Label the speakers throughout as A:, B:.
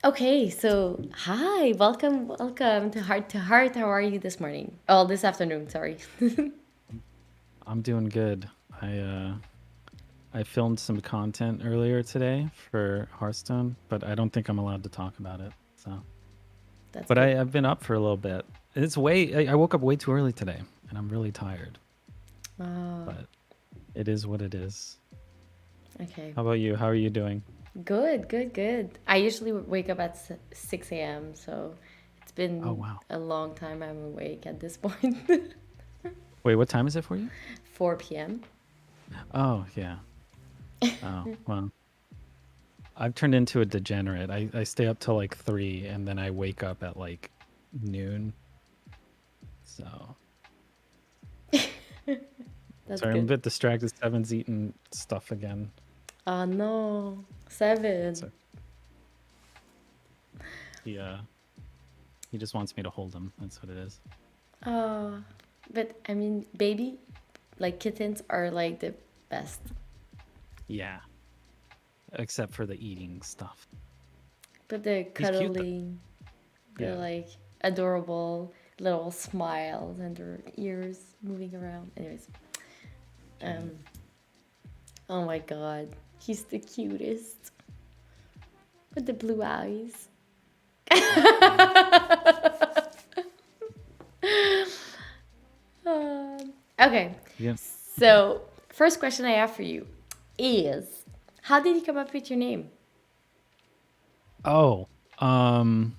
A: Okay, so hi, welcome to Heart to Heart. How are you this morning? Oh, this afternoon, sorry.
B: I'm doing good. I filmed some content earlier today for Hearthstone, but I don't think I'm allowed to talk about it. So,
A: That's
B: but
A: good.
B: I've been up for a little bit. I woke up way too early today, and I'm really tired.
A: Oh,
B: But it is what it is.
A: okay.
B: How about you? How are you doing?
A: Good, good, good. I usually wake up at 6 a.m., so it's
B: Oh
A: been
B: wow.
A: a long time I'm awake at this point.
B: Wait, what time is it for you?
A: 4 p.m.
B: Oh yeah. Oh well. I've turned into a degenerate. I stay up till like 3, and then I wake up at like noon. So
A: That's
B: sorry, I'm a
A: good.
B: bit distracted. Seven's eating stuff again.
A: Oh no, 7.
B: So he uh he just wants me to hold him. That's what it is.
A: Oh, but I mean, baby, like kittens are like the best.
B: Yeah, except for the eating stuff.
A: But they're
B: He's cute though.
A: cuddling. They're
B: Yeah.
A: like adorable little smiles and their ears moving around. Anyways, um,
B: Jeez.
A: oh my god, he's the cutest with the blue eyes.
B: Yeah.
A: Okay,
B: Yeah.
A: so first question I have for you is, how did you come up with your name?
B: Oh, um,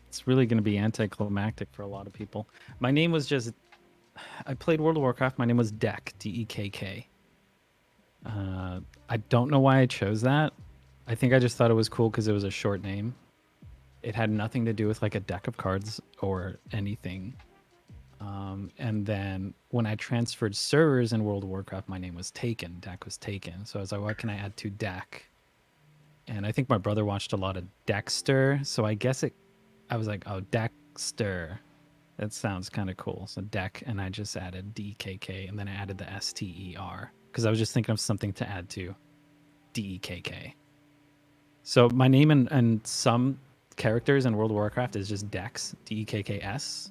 B: it's really going to be anticlimactic for a lot of people. My name was just. I played World of Warcraft. My name was Deck. Dekk. I don't know why I chose that. I think I just thought it was cool because it was a short name. It had nothing to do with like a deck of cards or anything. And then when I transferred servers in World of Warcraft, my name was taken. Dak was taken. So I was like, what can I add to Dak? And I think my brother watched a lot of Dekkster. So I guess I was like, oh, Dekkster. That sounds kind of cool. So Deck, and I just added DKK, and then I added the STER because I was just thinking of something to add to DEKK. So my name and some characters in World of Warcraft is just Dex, DEKKS,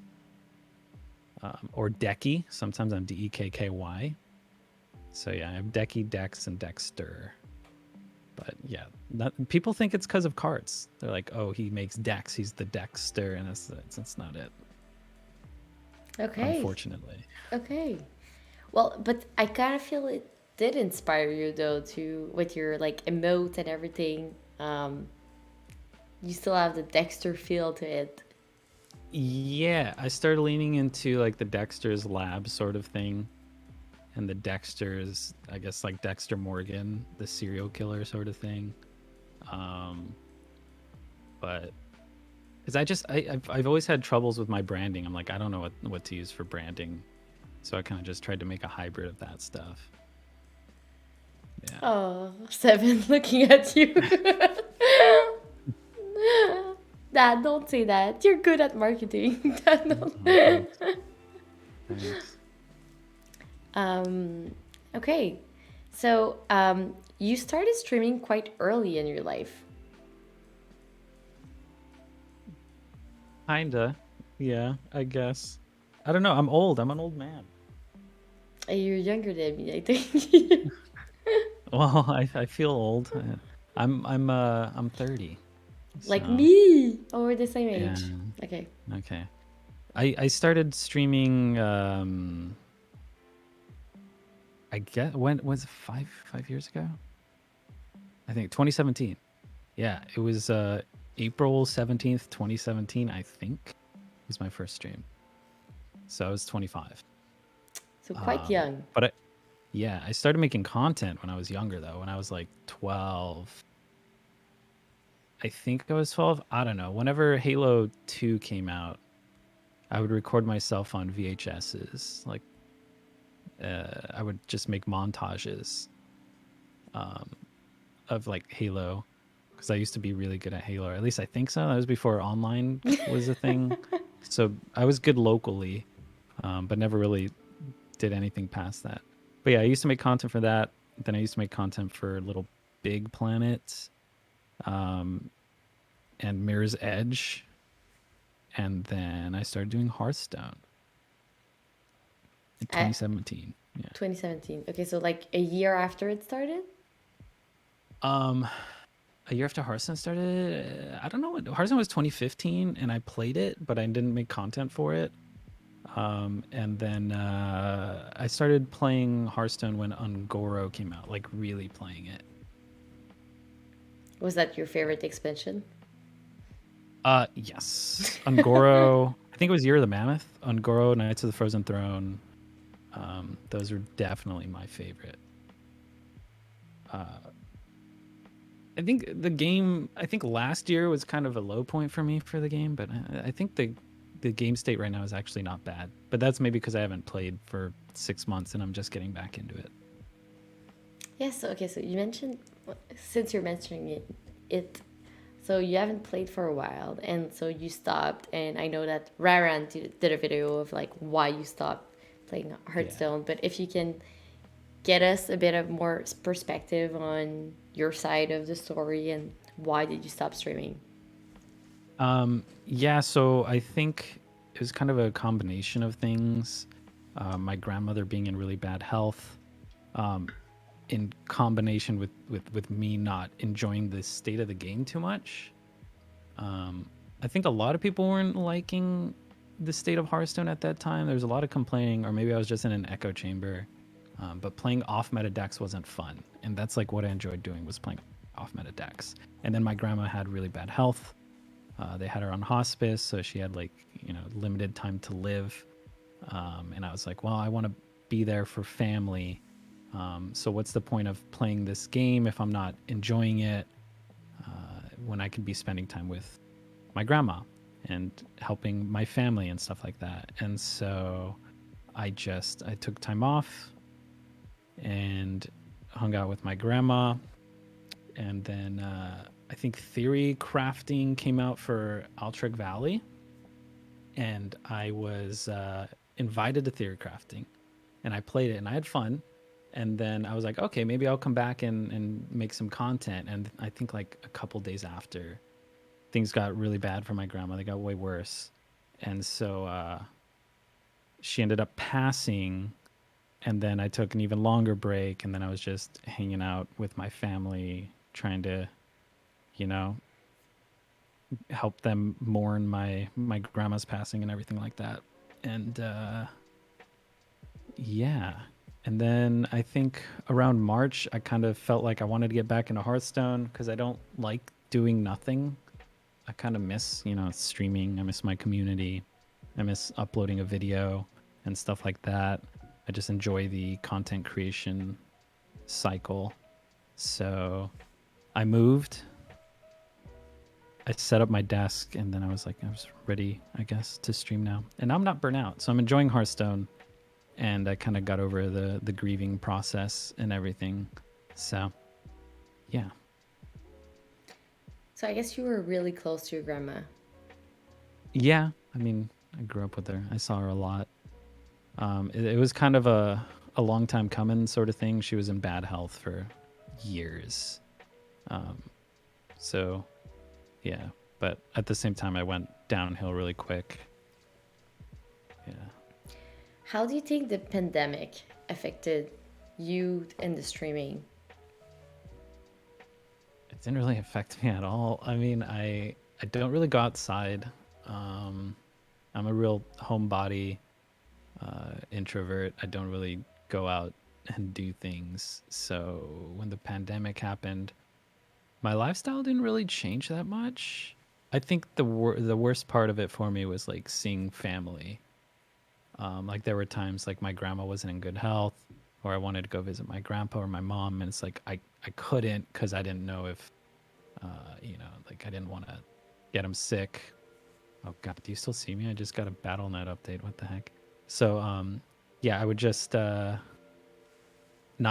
B: or Decky. Sometimes I'm DEKKY. So yeah, I have Decky, Dex, and Dekkster. But yeah, people think it's because of cards. They're like, oh, he makes decks. He's the Dekkster, and that's not it,
A: Okay,
B: unfortunately.
A: okay. Well, but I kind of feel it did inspire you though to with your like emote and everything. You still have the Dexter feel to it.
B: Yeah, I started leaning into like the Dexter's Lab sort of thing, and the Dexter's, I guess, like Dexter Morgan, the serial killer sort of thing. Um, but because I've always had troubles with my branding. I'm like, I don't know what to use for branding, so I kind of just tried to make a hybrid of that stuff. Yeah.
A: Oh, 7 looking at you. Dad, don't say that. You're good at marketing. Dad,
B: Oh,
A: don't.
B: thanks. Thanks.
A: um, okay. So, you started streaming quite early in your life.
B: Kinda. Yeah, I guess. I don't know. I'm old. I'm an old man.
A: You're younger than me, I think.
B: Well, I feel old. I'm 30.
A: Like
B: So,
A: me. Oh, we're the same
B: yeah.
A: age. Okay.
B: Okay. I started streaming I guess when was it 5 years ago? I think 2017. Yeah, it was April 17th, 2017, I think was my first stream. So I was 25.
A: So, quite young.
B: But yeah, I started making content when I was younger though, when I was like 12. I think I was 12. I don't know. Whenever Halo 2 came out, I would record myself on VHSs. Like I would just make montages of like Halo because I used to be really good at Halo, or at least I think so. That was before online was a thing. So I was good locally, but never really did anything past that. But yeah, I used to make content for that. Then I used to make content for Little Big Planet. and Mirror's Edge, and then I started doing Hearthstone in
A: At
B: 2017. Yeah.
A: 2017. Okay, so like a year after it started?
B: Um, a year after Hearthstone started, I don't know what Hearthstone was 2015, and I played it, but I didn't make content for it. And then I started playing Hearthstone when Ungoro came out, like really playing it.
A: Was that your favorite expansion?
B: Yes, Ungoro. I think it was Year of the Mammoth, Ungoro, Knights of the Frozen Throne. Those are definitely my favorite. Uh, I think the game. I think last year was kind of a low point for me for the game, but I think the game state right now is actually not bad. But that's maybe because I haven't played for 6 months and I'm just getting back into it.
A: Yes, okay, so you mentioned, since you're mentioning it, so you haven't played for a while, and so you stopped, and I know that Raran did a video of like why you stopped playing
B: Yeah.
A: Hearthstone, but if you can get us a bit of more perspective on your side of the story and why did you stop streaming?
B: Yeah, so I think it was kind of a combination of things. My grandmother being in really bad health, um, in combination with me not enjoying the state of the game too much. I think a lot of people weren't liking the state of Hearthstone at that time. There was a lot of complaining, or maybe I was just in an echo chamber. But playing off meta decks wasn't fun, and that's like what I enjoyed doing was playing off meta decks. And then my grandma had really bad health. They had her on hospice, so she had like limited time to live. And I was like, well, I want to be there for family. So what's the point of playing this game if I'm not enjoying it when I could be spending time with my grandma and helping my family and stuff like that? And so I took time off and hung out with my grandma. And then I think Theory Crafting came out for Altric Valley, and I was invited to Theory Crafting, and I played it, and I had fun. And then I was like, okay, maybe I'll come back and make some content. And I think like a couple days after, things got really bad for my grandma. They got way worse, and so she ended up passing. And then I took an even longer break, and then I was just hanging out with my family, trying to, you know, help them mourn my grandma's passing and everything like that. And yeah. And then I think around March, I kind of felt like I wanted to get back into Hearthstone because I don't like doing nothing. I kind of miss, streaming. I miss my community. I miss uploading a video and stuff like that. I just enjoy the content creation cycle. So I moved. I set up my desk and then I was like, I was ready, I guess, to stream now. And I'm not burnt out. So I'm enjoying Hearthstone and I kind of got over the grieving process and everything. So, yeah.
A: So I guess you were really close to your grandma.
B: Yeah, I mean, I grew up with her. I saw her a lot. It was kind of a long time coming sort of thing. She was in bad health for years. Um, so, yeah. But at the same time, I went downhill really quick. Yeah.
A: How do you think the pandemic affected you and the streaming?
B: It didn't really affect me at all. I mean, I don't really go outside. Um, I'm a real homebody, introvert. I don't really go out and do things. So when the pandemic happened, my lifestyle didn't really change that much. I think the worst part of it for me was like seeing family. Like there were times like my grandma wasn't in good health, or I wanted to go visit my grandpa or my mom, and it's like I couldn't because I didn't know if like I didn't want to get him sick. Oh God, do you still see me? I just got a BattleNet update. What the heck? So yeah, I would just not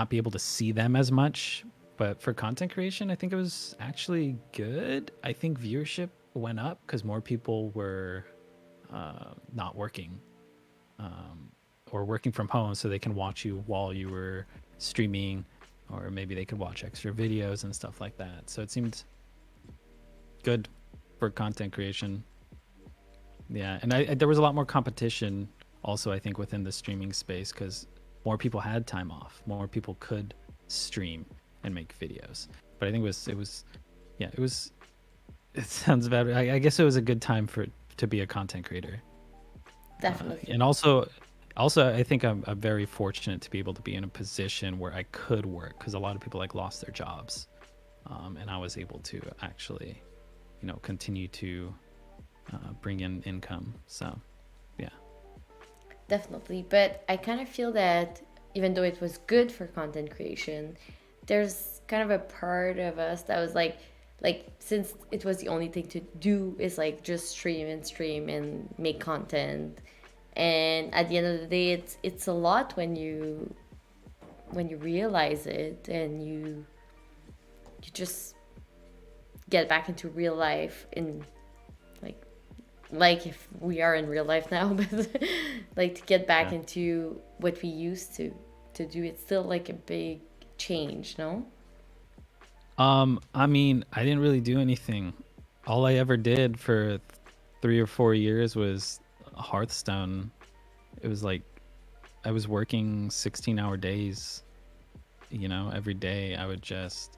B: be able to see them as much. But for content creation, I think it was actually good. I think viewership went up because more people were not working or working from home, so they can watch you while you were streaming, or maybe they could watch extra videos and stuff like that. So it seemed good. for content creation. Yeah, and there was a lot more competition also, I think, within the streaming space because more people had time off, more people could stream and make videos. But I think yeah, it was. It sounds bad. I guess it was a good time for to be a content creator,
A: Definitely.
B: and also I think I'm very fortunate to be able to be in a position where I could work because a lot of people like lost their jobs, and I was able to actually, continue to bring in income. So, yeah.
A: Definitely. But I kind of feel that even though it was good for content creation, there's kind of a part of us that was like since it was the only thing to do is like just stream and make content. And at the end of the day, it's a lot when you realize it and you just get back into real life in like like if we are in real life now, but like to get back
B: Yeah.
A: into what we used to do, it's still like a big change, no?
B: I mean, I didn't really do anything. All I ever did for 3 or 4 years was Hearthstone. It was like I was working 16-hour days, every day. I would just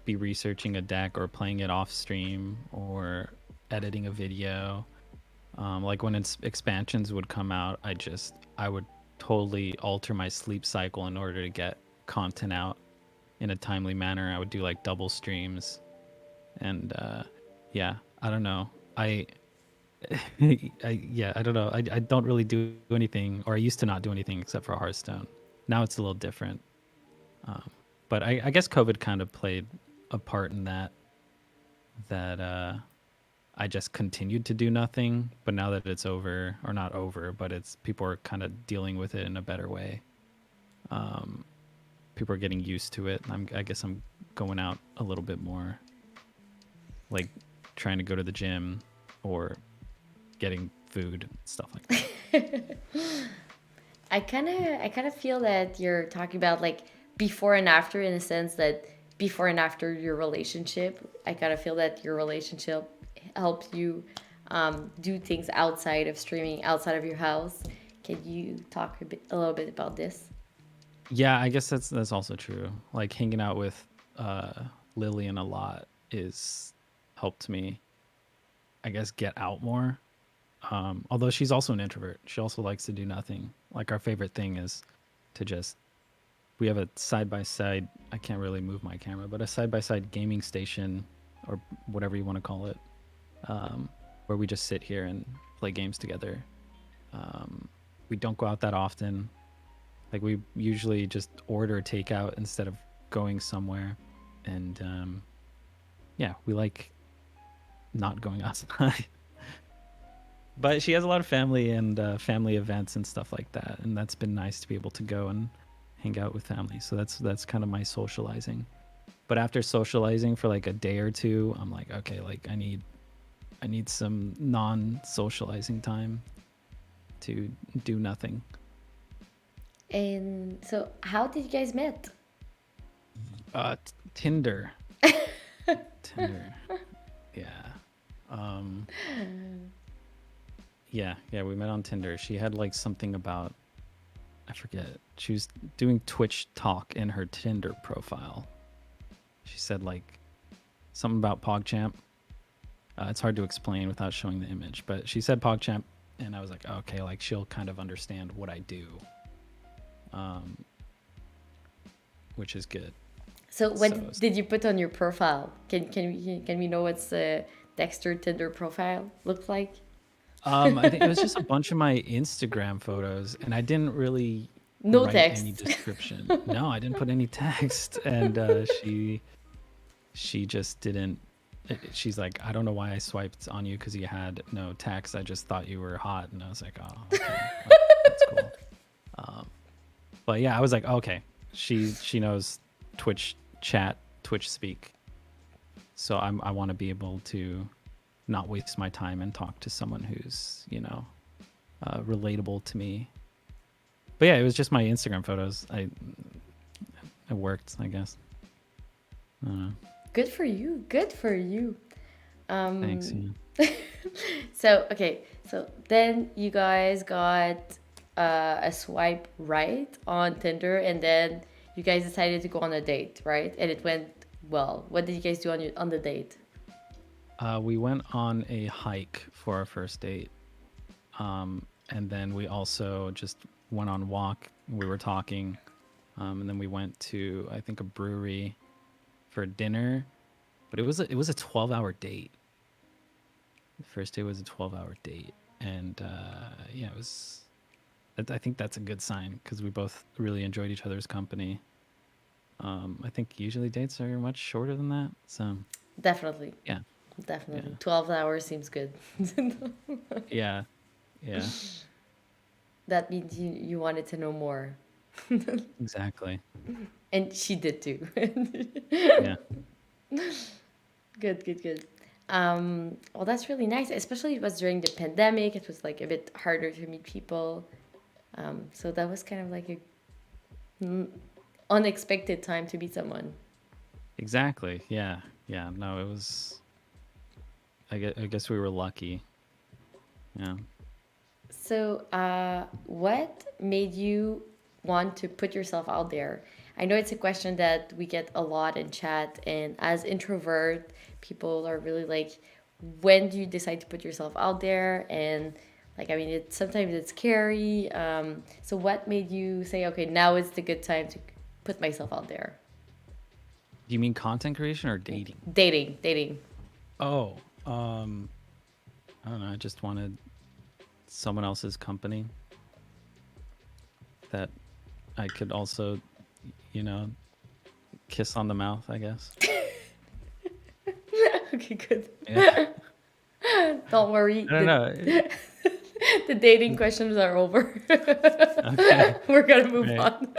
B: be researching a deck or playing it off stream or editing a video. Like when expansions would come out, I would totally alter my sleep cycle in order to get content out in a timely manner. I would do like double streams, and yeah, I don't know. I don't know. I don't really do anything, or I used to not do anything except for Hearthstone. Now it's a little different. But I guess COVID kind of played a part in that I just continued to do nothing. But now that it's over, or not over, but it's people are kind of dealing with it in a better way. People are getting used to it. I guess I'm going out a little bit more, like trying to go to the gym or getting food, stuff like that.
A: I kind of feel that you're talking about like before and after, in a sense that before and after your relationship. I kind of feel that your relationship helped you do things outside of streaming, outside of your house. Can you talk a little bit about this?
B: Yeah, I guess that's also true. Like hanging out with Lillian a lot is helped me, I guess, get out more. Although she's also an introvert, she also likes to do nothing. Like our favorite thing is to just we have a side by side. I can't really move my camera, but a side by side gaming station or whatever you want to call it, where we just sit here and play games together. We don't go out that often. Like we usually just order takeout instead of going somewhere, and yeah, we like not going outside. But she has a lot of family and family events and stuff like that, and that's been nice to be able to go and hang out with family. So that's kind of my socializing. But after socializing for like a day or two, I'm like, okay, like I need some non-socializing time to do nothing.
A: And so, how did you guys met?
B: Tinder. Tinder. Yeah. Um, yeah, we met on Tinder. She had like something about I forget. She was doing Twitch talk in her Tinder profile. She said like something about PogChamp. It's hard to explain without showing the image, but she said PogChamp, and I was like, okay, like she'll kind of understand what I do, um, which is good.
A: So,
B: So
A: what did you put on your profile? Can we know what's the Dekkster Tinder profile look like?
B: I think it was just a bunch of my Instagram photos, and I didn't really
A: No
B: write any
A: text.
B: description. No, I didn't put any text, and she just didn't. She's like, I don't know why I swiped on you because you had no text. I just thought you were hot, and I was like, oh, okay, well, that's cool. But yeah, I was like, okay, she knows Twitch chat, Twitch speak, so I want to be able to not waste my time and talk to someone who's relatable to me. But yeah, it was just my Instagram photos. It worked, I guess. I don't know.
A: Good for you. Good for you.
B: Thanks.
A: Um,
B: Yeah.
A: so okay, so then you guys got a swipe right on Tinder, and then you guys decided to go on a date, right? And it went well. What did you guys do on the date?
B: We went on a hike for our first date. And then we also just went on a walk. We were talking. And then we went to, I think, a brewery for dinner. But it was a 12-hour date. The first day was a 12-hour date. And yeah, it was. I think that's a good sign because we both really enjoyed each other's company. I think usually dates are much shorter than that. So
A: Definitely,
B: yeah,
A: definitely.
B: yeah,
A: 12 hours seems good.
B: yeah, yeah,
A: That means you wanted to know more,
B: exactly.
A: and she did too.
B: Yeah,
A: Good, good, good. Well, that's really nice. Especially it was during the pandemic. It was like a bit harder to meet people. So that was kind of like a unexpected time to meet someone.
B: exactly. Yeah, yeah. No, it was. I guess we were lucky. Yeah.
A: So, what made you want to put yourself out there? I know it's a question that we get a lot in chat, and as introvert, people are really like, when do you decide to put yourself out there? And like, I mean, sometimes it's scary. So, what made you say, okay, now is the good time to put myself out there?
B: Do you mean content creation or dating?
A: Dating, dating.
B: Oh, I don't know. I just wanted someone else's company that I could also, you know, kiss on the mouth, I guess.
A: Okay, good.
B: Yeah.
A: Don't worry.
B: I don't know.
A: The dating questions are over.
B: Okay.
A: We're gonna move
B: Right.
A: on.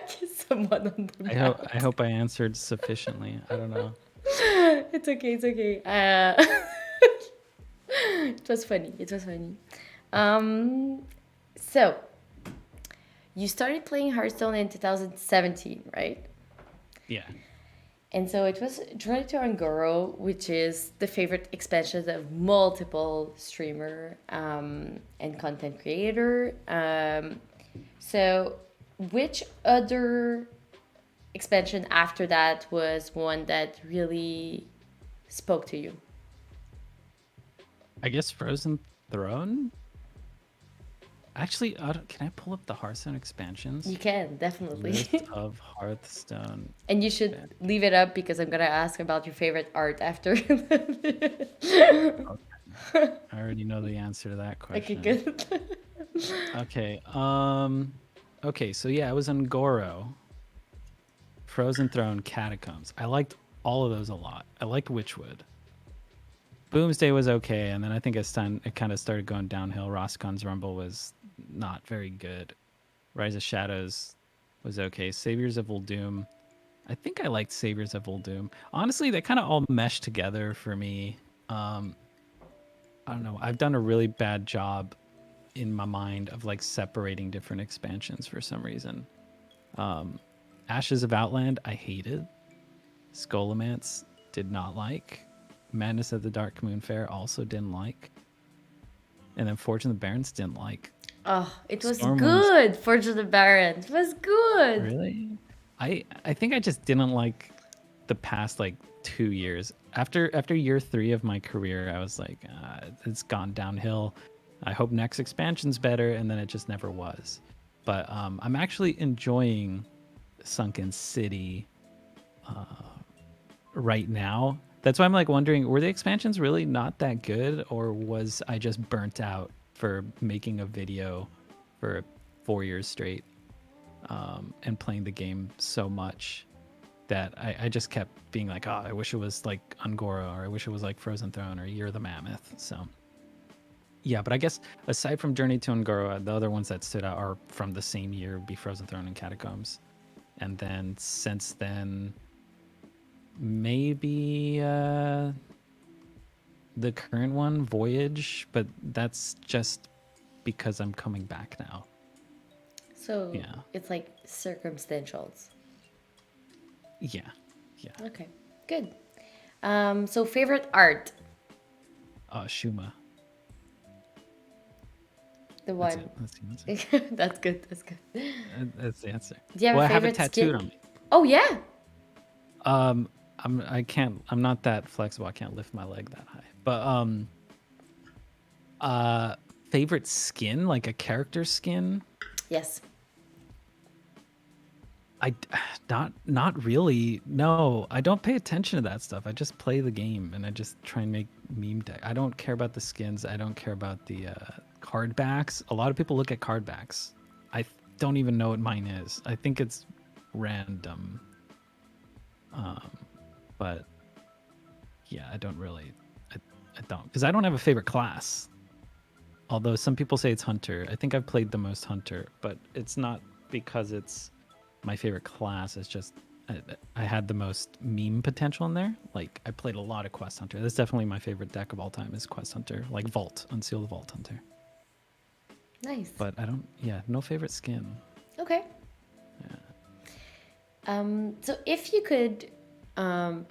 A: Kiss someone on the
B: I hope
A: mouth.
B: I hope I answered sufficiently. I don't know.
A: It's okay. It's okay. It was funny. It was funny. Um, so you started playing Hearthstone in 2017, right?
B: Yeah.
A: And so it was Journey to Angoro, which is the favorite expansion of multiple streamer and content creator. So which other expansion after that was one that really spoke to you?
B: I guess Frozen Throne. Actually, can I pull up the Hearthstone
A: You
B: expansions?
A: can,
B: List
A: definitely.
B: of Hearthstone
A: And you should
B: expansions.
A: leave it up because I'm going to ask about your favorite art after.
B: I already know the answer to that
A: Okay,
B: question.
A: good.
B: Okay. Okay, so yeah, it was Ngoro, Frozen Throne, Catacombs. I liked all of those a lot. I liked Witchwood. Boomsday was okay, and then I think it kind of started going downhill. Roscon's Rumble was not very good. Rise of Shadows was okay. Saviors of Uldum. I think I liked Saviors of Uldum. Honestly, they kind of all meshed together for me. Um, I don't know. I've done a really bad job in my mind of like separating different expansions for some reason. Ashes of Outland, I hated. Scholomance, did not like. Madness of the Dark Moon Fair, also didn't like. And then Fortune of the Barrens, didn't like.
A: Oh, it was
B: Stormwind's
A: good. Forge of the Baron. It was good.
B: really. I think I just didn't like the past like 2 years. After year 3 of my career, I was like, it's gone downhill. I hope next expansion's better, and then it just never was. But I'm actually enjoying Sunken City right now. That's why I'm like wondering, were the expansions really not that good, or was I just burnt out for making a video for 4 years straight and playing the game so much that I just kept being like, oh, I wish it was like Ungoro, or I wish it was like Frozen Throne, or Year of the Mammoth. So yeah, but I guess aside from Journey to Ungoro, the other ones that stood out are from the same year, would be Frozen Throne and Catacombs. And then since then, maybe the current one, Voyage, but that's just because I'm coming back now.
A: So
B: Yeah.
A: it's like circumstantials.
B: Yeah. Yeah.
A: Okay, good. So favorite art,
B: Shuma.
A: the
B: That's it.
A: one.
B: That's the answer.
A: That's good. That's good.
B: That's the answer.
A: Do you have
B: Well,
A: a
B: I have it
A: favorite
B: tattooed
A: skin?
B: on me.
A: Oh yeah.
B: Um, I can't. I'm not that flexible. I can't lift my leg that high. But uh, favorite skin, like a character skin.
A: Yes.
B: I not really. No, I don't pay attention to that stuff. I just play the game and I just try and make meme deck. I don't care about the skins. I don't care about the card backs. A lot of people look at card backs. I don't even know what mine is. I think it's random. Um, but yeah, I don't really. I, I don't because I don't have a favorite class. Although some people say it's hunter. I think I've played the most hunter, but it's not because it's my favorite class. It's just I had the most meme potential in there. Like I played a lot of Quest Hunter. That's definitely my favorite deck of all time is Quest Hunter. Like Vault, Unseal the Vault Hunter.
A: Nice.
B: But I don't. Yeah, no favorite skin.
A: Okay.
B: Yeah.
A: So if you could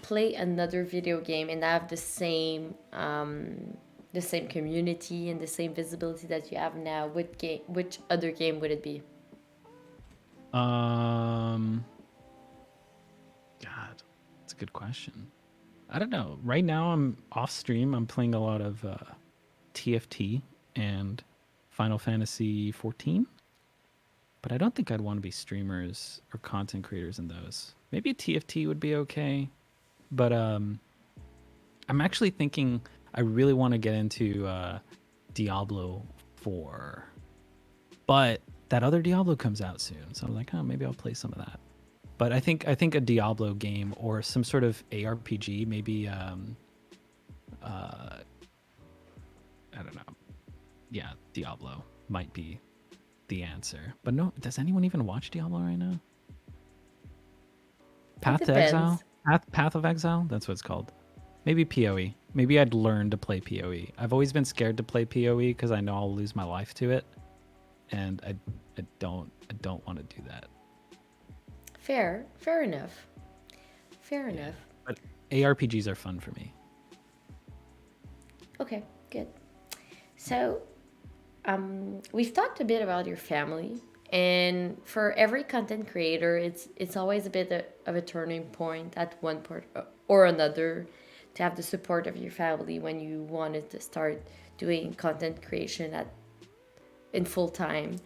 A: play another video game and have the same community and the same visibility that you have now, which other game would it be?
B: Um. God, that's a good question. I don't know. Right now, I'm off stream. I'm playing a lot of TFT and Final Fantasy 14. But I don't think I'd want to be streamers or content creators in those. Maybe TFT would be okay, but I'm actually thinking I really want to get into Diablo 4, but that other Diablo comes out soon, so I'm like, oh, maybe I'll play some of that. But I think a Diablo game or some sort of ARPG, maybe uh, I don't know, yeah, Diablo might be the answer. But no, does anyone even watch Diablo right now?
A: It
B: Path to Exile?
A: depends.
B: Path of Exile? That's what it's called. Maybe PoE. Maybe I'd learn to play PoE. I've always been scared to play PoE because I know I'll lose my life to it, and I don't want to do that.
A: Fair. Fair enough. Fair
B: Yeah,
A: enough.
B: but ARPGs are fun for me.
A: Okay. Good. So we've talked a bit about your family, and for every content creator, it's always a bit of a turning point at one part or another to have the support of your family when you wanted to start doing content creation at in full time.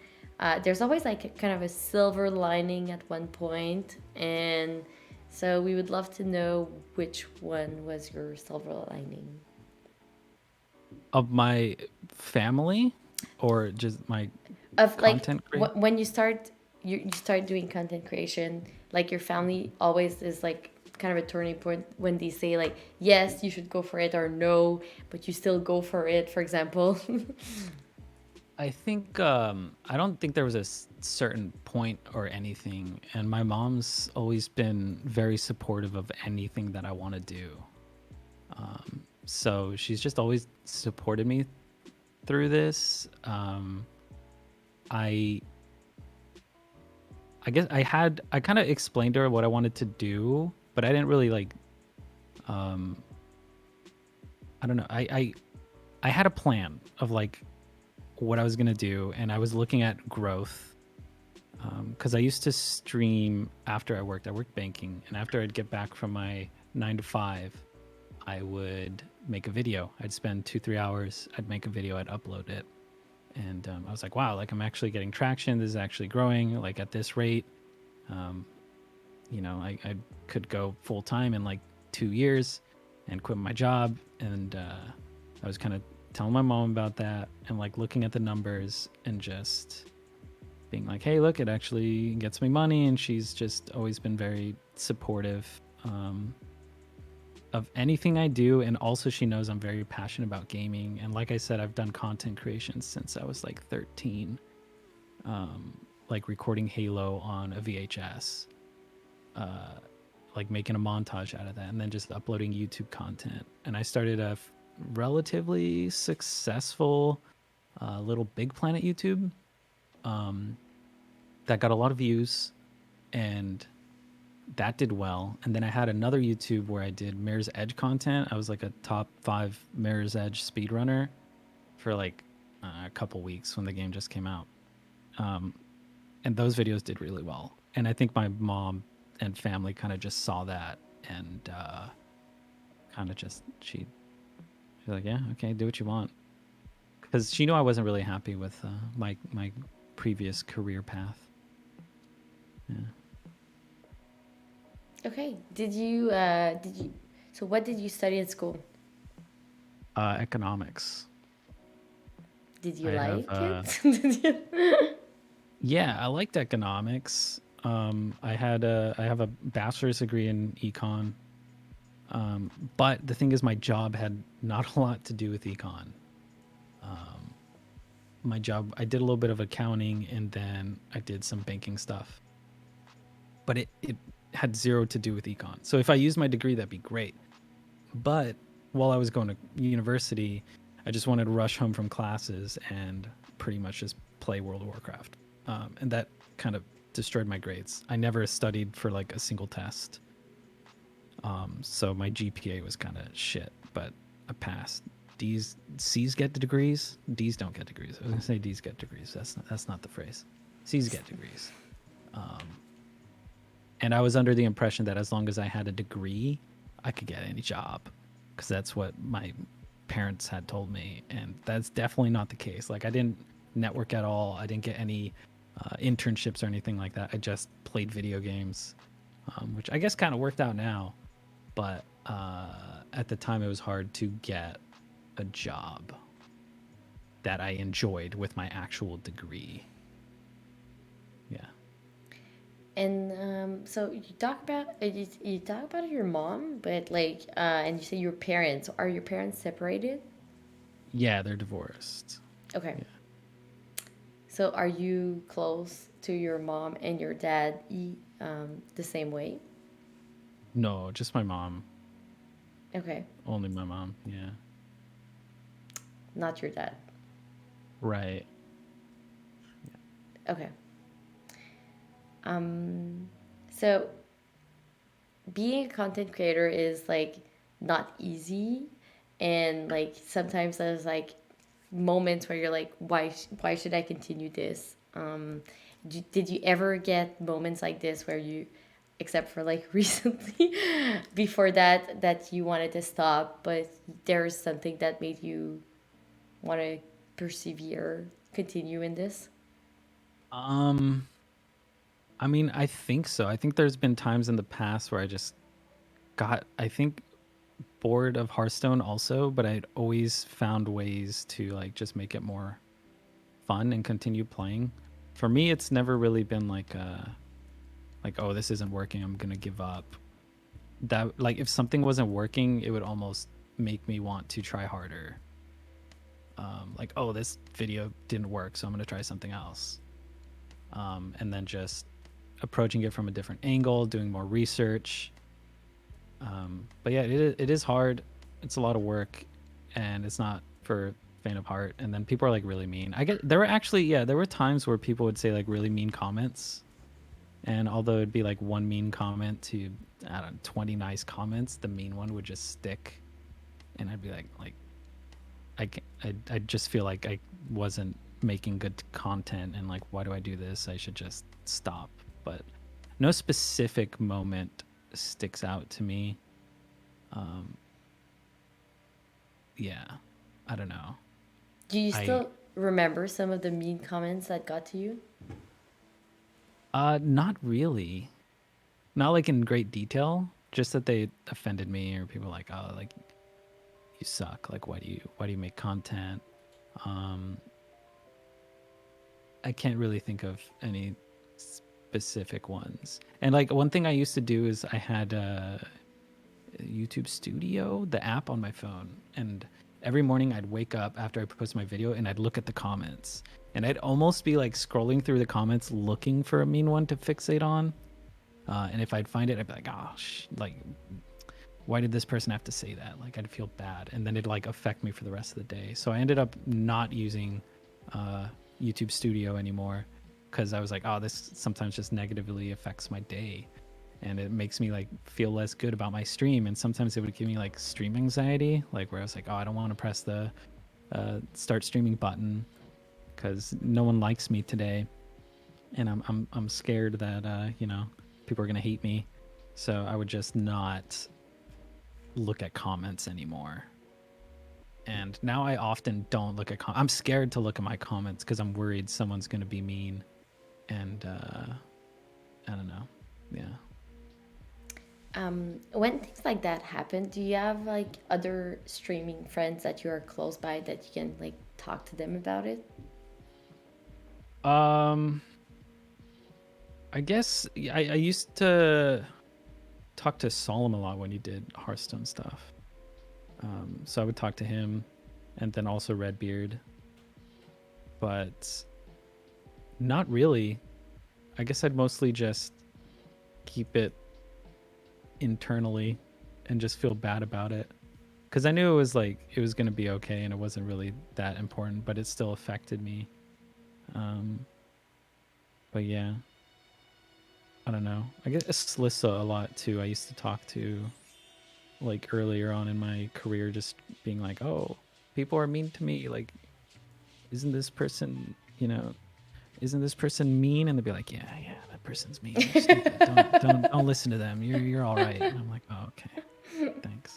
A: There's always like a kind of a silver lining at one point, and so we would love to know which one was your silver lining
B: Of my family, or just my
A: of like
B: content creation.
A: when you start doing content creation, like your family always is like kind of a turning point when they say like yes you should go for it or no but you still go for it, for example.
B: I think I don't think there was a certain point or anything, and my mom's always been very supportive of anything that I want to do. So she's just always supported me through this. I I guess I kind of explained to her what I wanted to do, but I didn't really like. Um, I don't know. I had a plan of like what I was gonna do, and I was looking at growth because I used to stream after I worked. I worked banking, and after I'd get back from my 9 to 5, I would make a video. I'd spend 2 3 hours. I'd make a video. I'd upload it, and I was like, wow, like I'm actually getting traction. This is actually growing. Like at this rate, um, I could go full time in like 2 years and quit my job. And I was kind of telling my mom about that and like looking at the numbers and just being like, hey, look, it actually gets me money. And she's just always been very supportive of anything I do. And also, she knows I'm very passionate about gaming. And like I said, I've done content creation since I was like 13, like recording Halo on a VHS, like making a montage out of that, and then just uploading YouTube content. And I started a relatively successful little Big Planet YouTube that got a lot of views, and that did well. And then I had another YouTube where I did Mirror's Edge content. I was like a top 5 Mirror's Edge speedrunner for like a couple weeks when the game just came out. And those videos did really well. And I think my mom and family kind of just saw that and kind of just she's like, yeah, okay, do what you want, because she knew I wasn't really happy with my previous career path. Yeah.
A: Okay. Did you so what did you study at school?
B: Economics.
A: Did you
B: I have
A: like it? Did you?
B: yeah, I liked economics. I have a bachelor's degree in econ. But the thing is, my job had not a lot to do with econ. My job, I did a little bit of accounting and then I did some banking stuff, but it had zero to do with econ. So if I used my degree, that'd be great. But while I was going to university, I just wanted to rush home from classes and pretty much just play World of Warcraft. And that kind of destroyed my grades. I never studied for like a single test. So my GPA was kind of shit, but I passed. C's get the degrees. D's don't get degrees. I was gonna say D's get degrees. That's not the phrase. C's get degrees. And I was under the impression that as long as I had a degree, I could get any job, because that's what my parents had told me, and that's definitely not the case. Like I didn't network at all. I didn't get any internships or anything like that. I just played video games, which I guess kind of worked out now, but at the time it was hard to get a job that I enjoyed with my actual degree. Yeah.
A: And so you talk about your mom, but like and you say your parents. Are your parents separated?
B: Yeah, they're divorced.
A: Okay.
B: Yeah.
A: So are you close to your mom and your dad the same way?
B: No, just my mom.
A: Okay.
B: Only my mom. Yeah.
A: Not your dad.
B: Right.
A: Okay. Um so being a content creator is like not easy, and like sometimes there's like moments where you're like, why should I continue this? Did you ever get moments like this where you, except for like recently, before that you wanted to stop, but there's something that made you want to persevere, continue in this?
B: Um, I mean, I think so. I think there's been times in the past where I just got, I think, bored of Hearthstone also, but I'd always found ways to like just make it more fun and continue playing. For me, it's never really been like, oh, this isn't working, I'm gonna give up. That, like, if something wasn't working, it would almost make me want to try harder. Like, oh, this video didn't work, so I'm gonna try something else. And then just approaching it from a different angle, doing more research. But yeah, it is hard. It's a lot of work, and it's not for faint of heart. And then people are like really mean. I get there were actually, yeah, there were times where people would say like really mean comments, and although it'd be like one mean comment to, I don't know, 20 nice comments, the mean one would just stick, and I'd be like I just feel like I wasn't making good content, and like, why do I do this? I should just stop. But no specific moment sticks out to me. Um, yeah, I don't know.
A: Do you
B: I
A: still remember some of the mean comments that got to you?
B: not really. Not like in great detail, just that they offended me, or people like, oh, like you suck. Like, why do you make content? Um, I can't really think of any specific ones. And like one thing I used to do is I had YouTube Studio, the app on my phone, and every morning I'd wake up after I post my video and I'd look at the comments, and I'd almost be like scrolling through the comments looking for a mean one to fixate on. And if I'd find it, I'd be like, gosh, like, why did this person have to say that? Like, I'd feel bad, and then it'd like affect me for the rest of the day. So I ended up not using YouTube Studio anymore, because I was like, oh, this sometimes just negatively affects my day. and it makes me like feel less good about my stream. And sometimes it would give me like stream anxiety, like where I was like, oh, I don't want to press the start streaming button because no one likes me today, and I'm scared that people are gonna hate me. So I would just not look at comments anymore. And now I often don't look at I'm scared to look at my comments because I'm worried someone's gonna be mean, and I don't know. Yeah.
A: When things like that happen, do you have like other streaming friends that you are close by that you can like talk to them about it?
B: Um, I guess I used to talk to Solemn a lot when he did Hearthstone stuff. So I would talk to him, and then also Redbeard, but not really. I guess I'd mostly just keep it internally and just feel bad about it, because I knew it was going to be okay and it wasn't really that important, but it still affected me. But yeah, I don't know. I guess Slissa a lot too. I used to talk to like earlier on in my career, just being like, oh, people are mean to me. Like, isn't this person, isn't this person mean? And they'd be like, yeah, that person's mean. They're stupid. Don't listen to them. You're all right. And I'm like, oh, okay, thanks.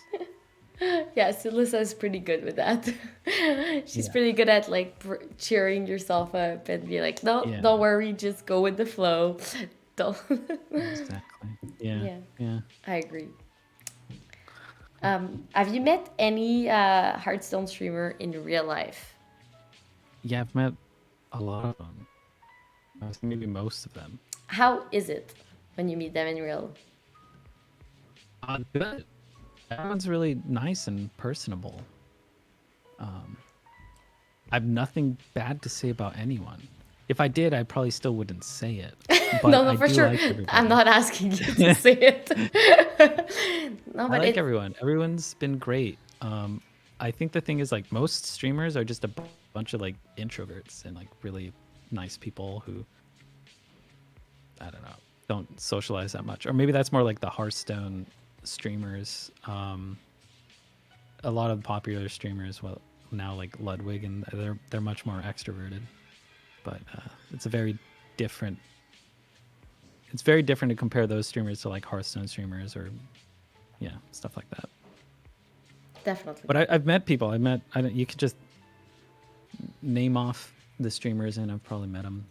A: Yeah, Lisa is pretty good with that. She's
B: Yeah,
A: pretty good at like cheering yourself up and be like, no,
B: yeah,
A: don't worry, just go with the flow. Don't.
B: exactly. Yeah,
A: Yeah,
B: yeah,
A: I agree. Have you met any Hearthstone streamer in real life?
B: yeah. I've met a lot of them. Maybe most of them.
A: How is it when you meet them in real?
B: Good. Everyone's really nice and personable. I have nothing bad to say about anyone. If I did, I probably still wouldn't say it. But
A: No, no,
B: I
A: for
B: do
A: sure.
B: like
A: I'm
B: everybody.
A: not asking you to say it. No,
B: I
A: but
B: like
A: it's
B: everyone. Everyone's been great. I think the thing is like most streamers are just a bunch of like introverts and like really nice people who I don't know don't socialize that much. Or maybe that's more like the Hearthstone streamers. A lot of the popular streamers, well now like Ludwig, and they're much more extroverted. But it's a very different. It's very different to compare those streamers to like Hearthstone streamers or yeah stuff like that.
A: definitely.
B: But I've met people. You could just name off the streamers, and I've probably met them.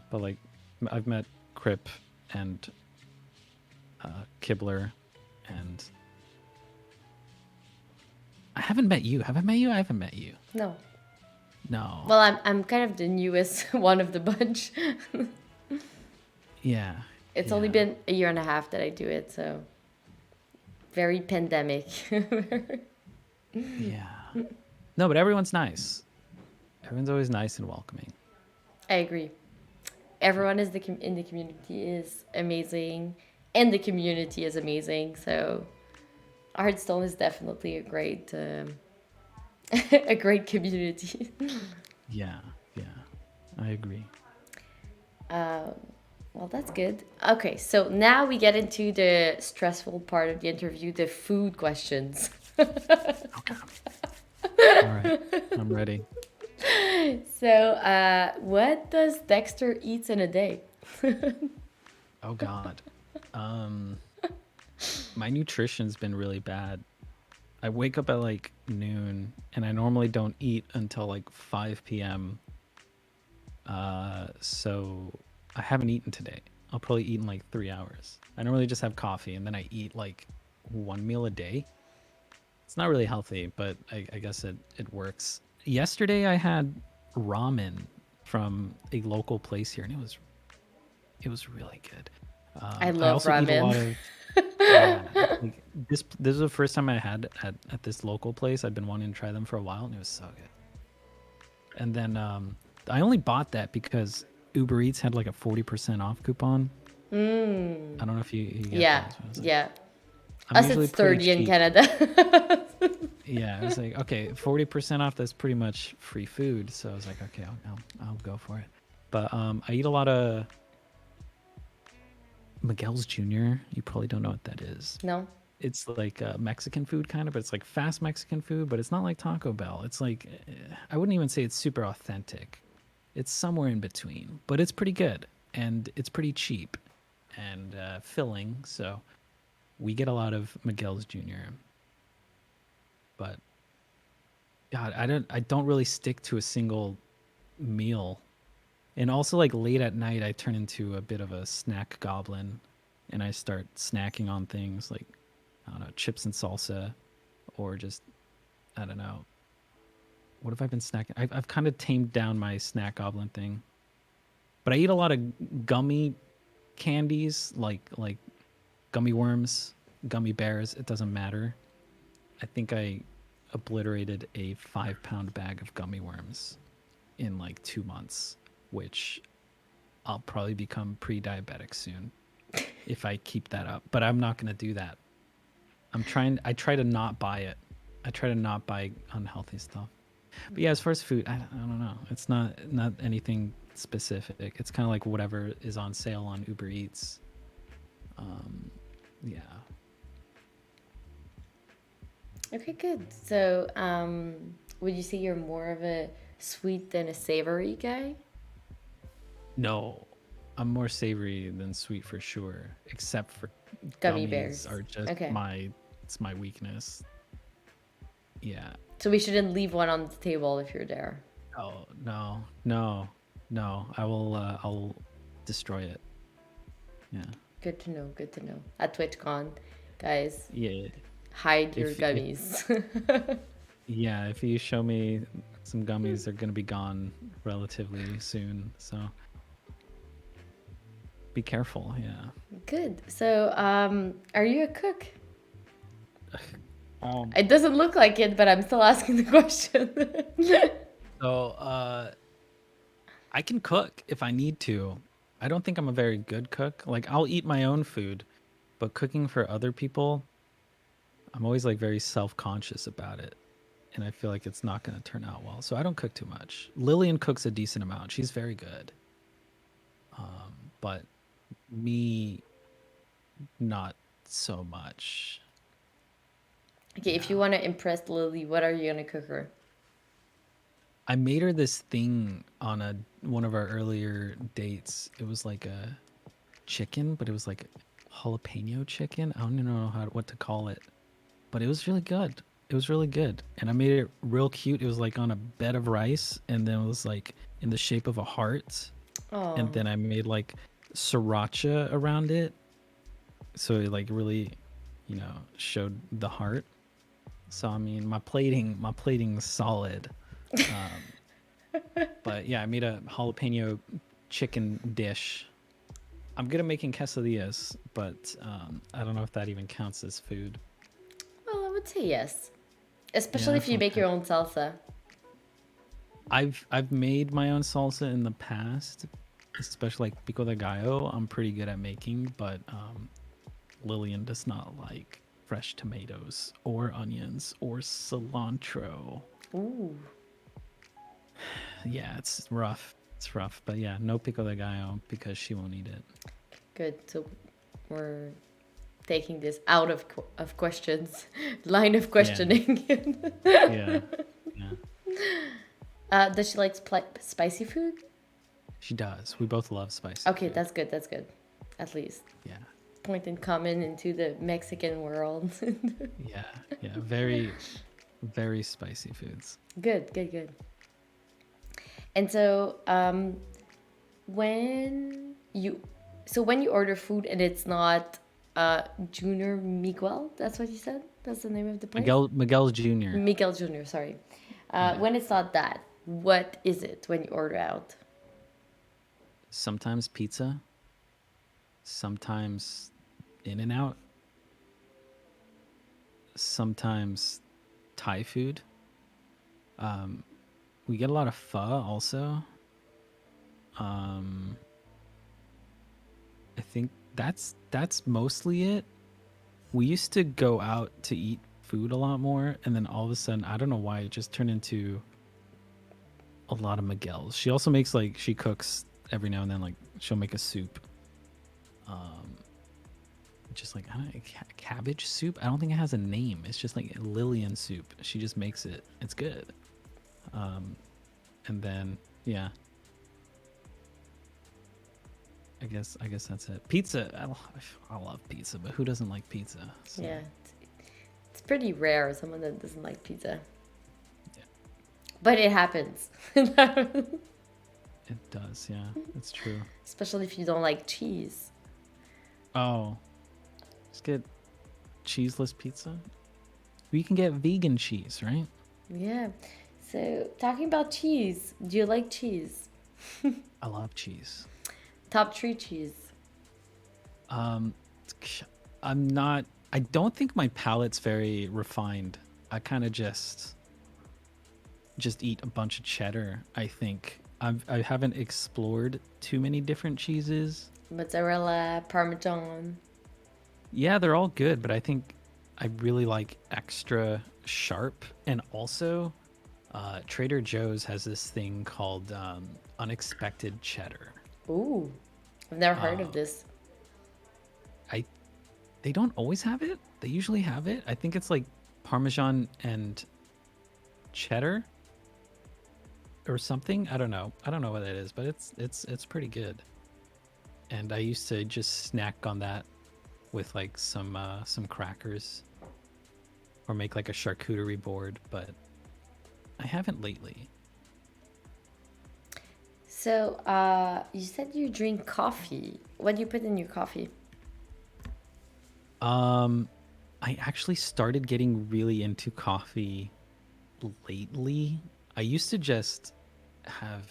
B: But like, I've met Crip and Kibler, and I haven't met you. Have I met you? I haven't met you.
A: No.
B: No.
A: Well, I'm kind of the newest one of the bunch.
B: Yeah.
A: It's only
B: Yeah.
A: been a year and a half that I do it, so very pandemic.
B: Yeah. No, but everyone's nice. Everyone's always nice and welcoming.
A: I agree. Everyone is in the community is amazing, and the community is amazing. So Hearthstone is definitely a great a great community.
B: Yeah. Yeah. I agree.
A: Well, that's good. Okay, so now we get into the stressful part of the interview, the food questions.
B: Okay. All right. I'm ready.
A: So, what does Dekkster eat in a day?
B: Oh God. My nutrition's been really bad. I wake up at like noon, and I normally don't eat until like 5 p.m. So I haven't eaten today. I'll probably eat in like 3 hours. I normally just have coffee, and then I eat like one meal a day. It's not really healthy, but I guess it works. Yesterday I had ramen from a local place here, and it was really good.
A: I
B: I
A: love
B: also eat a lot
A: ramen.
B: of yeah. Like this is the first time I had at this local place. I'd been wanting to try them for a while, and it was so good. And then I only bought that because Uber Eats had like a 40% off coupon. I don't know if you get
A: Yeah,
B: those. I was like,
A: yeah.
B: I'm
A: Us,
B: usually
A: it's
B: pretty
A: 30 in
B: cheap.
A: Canada.
B: Yeah, I was like, okay, 40% off. That's pretty much free food. So I was like, okay, I'll go for it. But I eat a lot of Miguel's Jr. You probably don't know what that is.
A: No?
B: It's like Mexican food kind of, but it's like fast Mexican food, but it's not like Taco Bell. It's like I wouldn't even say it's super authentic. It's somewhere in between, but it's pretty good and it's pretty cheap and filling. So we get a lot of Miguel's Jr. But God, I don't really stick to a single meal. And also like late at night I turn into a bit of a snack goblin and I start snacking on things like I don't know, chips and salsa or just I don't know. What have I been snacking? I've kind of tamed down my snack goblin thing. But I eat a lot of gummy candies like gummy worms, gummy bears, it doesn't matter. I think I obliterated a 5 pound bag of gummy worms in like 2 months, which I'll probably become pre-diabetic soon if I keep that up. But I'm not gonna do that. I try to not buy it. I try to not buy unhealthy stuff. But yeah, as far as food, I don't know. It's not anything specific. It's kind of like whatever is on sale on Uber Eats. Um, yeah.
A: Okay, good. So, would you say you're more of a sweet than a savory guy?
B: No, I'm more savory than sweet for sure. Except for
A: Gummy
B: gummies
A: bears.
B: are just
A: Okay.
B: my weakness. Yeah.
A: So we shouldn't leave one on the table if you're there.
B: Oh no. I'll destroy it. Yeah.
A: Good to know. Good to know. At TwitchCon, guys,
B: Yeah.
A: hide your
B: If
A: gummies.
B: yeah, if you show me some gummies, they're gonna be gone relatively soon. So be careful. Yeah.
A: Good. So, are you a cook?
B: Um.
A: It doesn't look like it, but I'm still asking the question.
B: So I can cook if I need to. I don't think I'm a very good cook. Like I'll eat my own food, but cooking for other people, I'm always like very self-conscious about it. And I feel like it's not going to turn out well. So I don't cook too much. Lillian cooks a decent amount. She's very good. But me, not so much.
A: Okay, if
B: Yeah.
A: you want to impress Lily, what are you gonna cook her?
B: I made her this thing on a one of our earlier dates. It was like a chicken, but it was like jalapeno chicken. I don't even know what to call it, but it was really good. It was really good, and I made it real cute. It was like on a bed of rice, and then it was like in the shape of a heart,
A: Oh,
B: and then I made like sriracha around it, so it like really, showed the heart. So I mean, my plating's solid. Um, but yeah, I made a jalapeno chicken dish. I'm good at making quesadillas, but I don't know if that even counts as food.
A: well, I would say yes. Especially
B: Yeah,
A: if you make
B: okay.
A: your own salsa.
B: I've made my own salsa in the past, especially like pico de gallo. I'm pretty good at making, but Lillian does not like fresh tomatoes or onions or cilantro.
A: Ooh,
B: Yeah, it's rough. It's rough, but yeah, no pico de gallo because she won't eat it.
A: good. So we're taking this out of questions, line of
B: Yeah,
A: questioning.
B: yeah, yeah.
A: Does she like spicy food?
B: She does. We both love spicy
A: Okay,
B: food.
A: that's good. That's good. At least
B: Yeah,
A: point in common into the Mexican world.
B: yeah, yeah. Very, very spicy foods.
A: Good, good, good. And so, when you when you order food and it's not Junior Miguel, that's what you said. That's the name of the place.
B: Miguel Jr.
A: Miguel Jr. Sorry.
B: Yeah.
A: When it's not that, what is it when you order out?
B: Sometimes pizza, sometimes In and Out, sometimes Thai food. We get a lot of pho also. Um, I think that's mostly it. We used to go out to eat food a lot more, and then all of a sudden, I don't know why, it just turned into a lot of Miguel's. She also makes like she cooks every now and then. Like she'll make a soup. just like I don't know, cabbage soup. I don't think it has a name. It's just like Lillian soup. She just makes it. It's good. Um, and then yeah, I guess that's it. Pizza. I love pizza, but who doesn't like pizza? So
A: Yeah, it's pretty rare someone that doesn't like pizza,
B: yeah,
A: but it happens.
B: it does. Yeah, it's true.
A: Especially if you don't like cheese.
B: Oh, just get cheeseless pizza. We can get vegan cheese, right?
A: Yeah. So, talking about cheese, do you like cheese?
B: I love cheese.
A: Top three cheese.
B: Um, I'm not. I don't think my palate's very refined. I kind of just eat a bunch of cheddar. I think I haven't explored too many different cheeses.
A: Mozzarella, Parmesan.
B: Yeah, they're all good, but I think I really like extra sharp. And also, Trader Joe's has this thing called unexpected cheddar.
A: Ooh, I've never heard
B: Uh,
A: of this.
B: I They don't always have it. They usually have it. I think it's like Parmesan and cheddar or something. I don't know. I don't know what it is, but it's pretty good. And I used to just snack on that with like some crackers or make like a charcuterie board, but I haven't lately.
A: So, you said you drink coffee. What do you put in your coffee?
B: Um I actually started getting really into coffee lately. I used to just have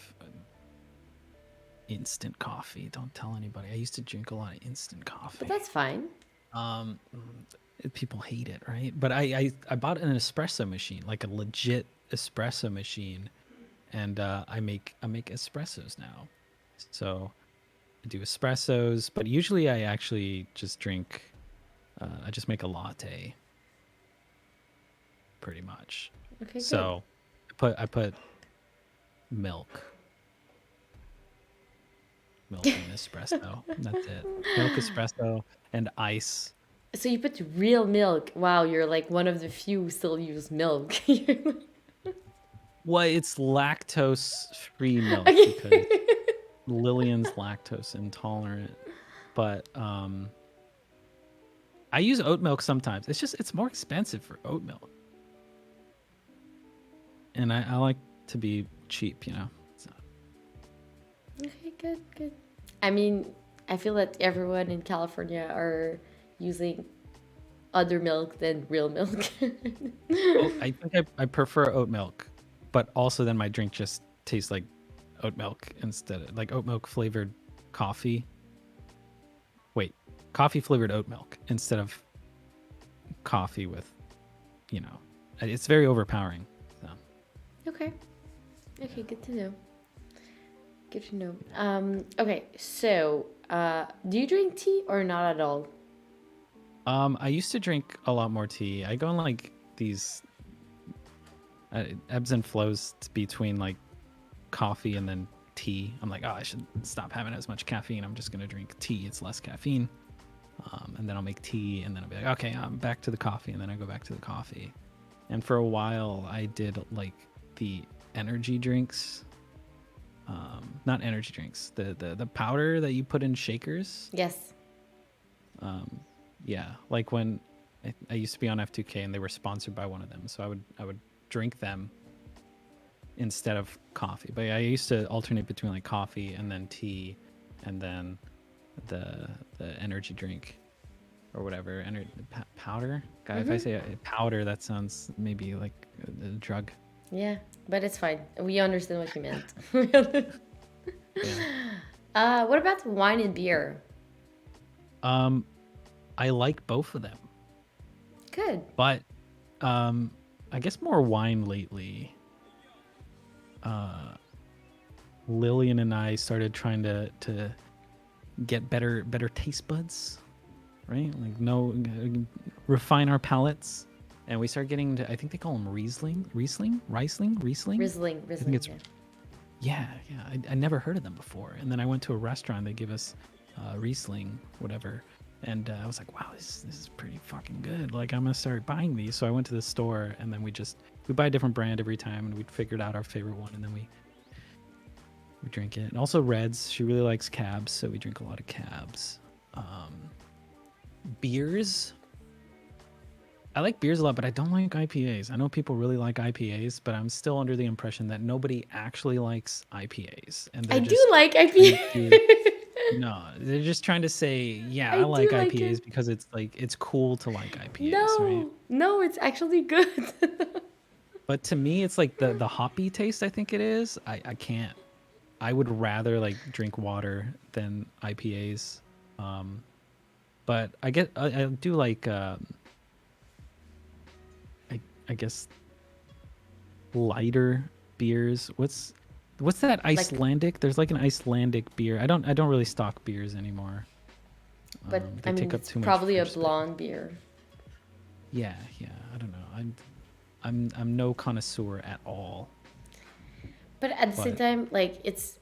B: instant coffee. Don't tell anybody. I used to drink a lot of instant
A: But
B: coffee.
A: that's fine.
B: Um, People hate it, right? But I bought an espresso machine, like a legit espresso machine, and I make espressos now. So I do espressos, but usually I actually just drink. I just make a latte, pretty much.
A: Okay, good.
B: So I put milk, milk in espresso. That's it. Milk espresso and ice.
A: So you put real milk. Wow, you're like one of the few who still use milk.
B: Well, it's lactose free milk because
A: Okay.
B: Lillian's lactose intolerant. But I use oat milk sometimes. It's more expensive for oat milk, and I like to be cheap, you know. So,
A: Okay, good, good. I mean, I feel that everyone in California are using other milk than real milk.
B: oh, I think I prefer oat milk, but also then my drink just tastes like oat milk instead of like oat milk flavored coffee. Wait, coffee flavored oat milk instead of coffee with, you know, it's very overpowering. So.
A: Okay. Okay, good to know. Good to know. Okay, so do you drink tea or not at all?
B: I used to drink a lot more tea. I go on like these ebbs and flows between like coffee and then tea. I'm like, oh, I should stop having as much caffeine. I'm just gonna drink tea. It's less caffeine. And then I'll make tea, and then I'll be like, okay, I'm back to the coffee, and then I go back to the coffee. And for a while, I did like the energy drinks. Not energy drinks. The powder that you put in shakers.
A: Yes.
B: Yeah, like when I used to be on F2K and they were sponsored by one of them, so I would drink them instead of coffee. But yeah, I used to alternate between like coffee and then tea, and then the energy drink or whatever powder. God, if I say powder, that sounds maybe like a drug.
A: Yeah, but it's fine. We understand what you meant.
B: Yeah.
A: What about wine and beer?
B: I like both of them,
A: Good.
B: but I guess more wine lately. Lillian and I started trying to get better taste buds, right? Like no refine our palates, and we started getting to, I think they call them Riesling.
A: Riesling,
B: I think
A: Riesling,
B: it's
A: yeah.
B: yeah. I never heard of them before, and then I went to a restaurant. They give us Riesling, whatever, And I was like, wow, this is pretty fucking good. Like, I'm gonna start buying these. So I went to the store, and then we buy a different brand every time, and we figured out our favorite one, and then we drink it. And also reds. She really likes cabs, so we drink a lot of cabs. Beers. I like beers a lot, but I don't like IPAs. I know people really like IPAs, but I'm still under the impression that nobody actually likes IPAs, and
A: I
B: they're
A: do
B: just
A: like
B: trying
A: IPA.
B: to. No, they're just trying to say, yeah,
A: I
B: I like
A: do like
B: IPAs
A: it.
B: because it's like it's cool to like IPAs, right?
A: No, no, it's actually good.
B: But to me, it's like the hoppy taste. I think it is. I can't. I would rather like drink water than IPAs. Um, but I do like I guess lighter beers. What's that
A: Like,
B: Icelandic? There's like an Icelandic beer. I don't really stock beers anymore.
A: but
B: They
A: I mean,
B: take up
A: it's
B: too much
A: probably a
B: fridge space.
A: blonde beer.
B: Yeah, yeah. I don't know. I'm no connoisseur at all.
A: But at the same
B: But
A: time, like, it's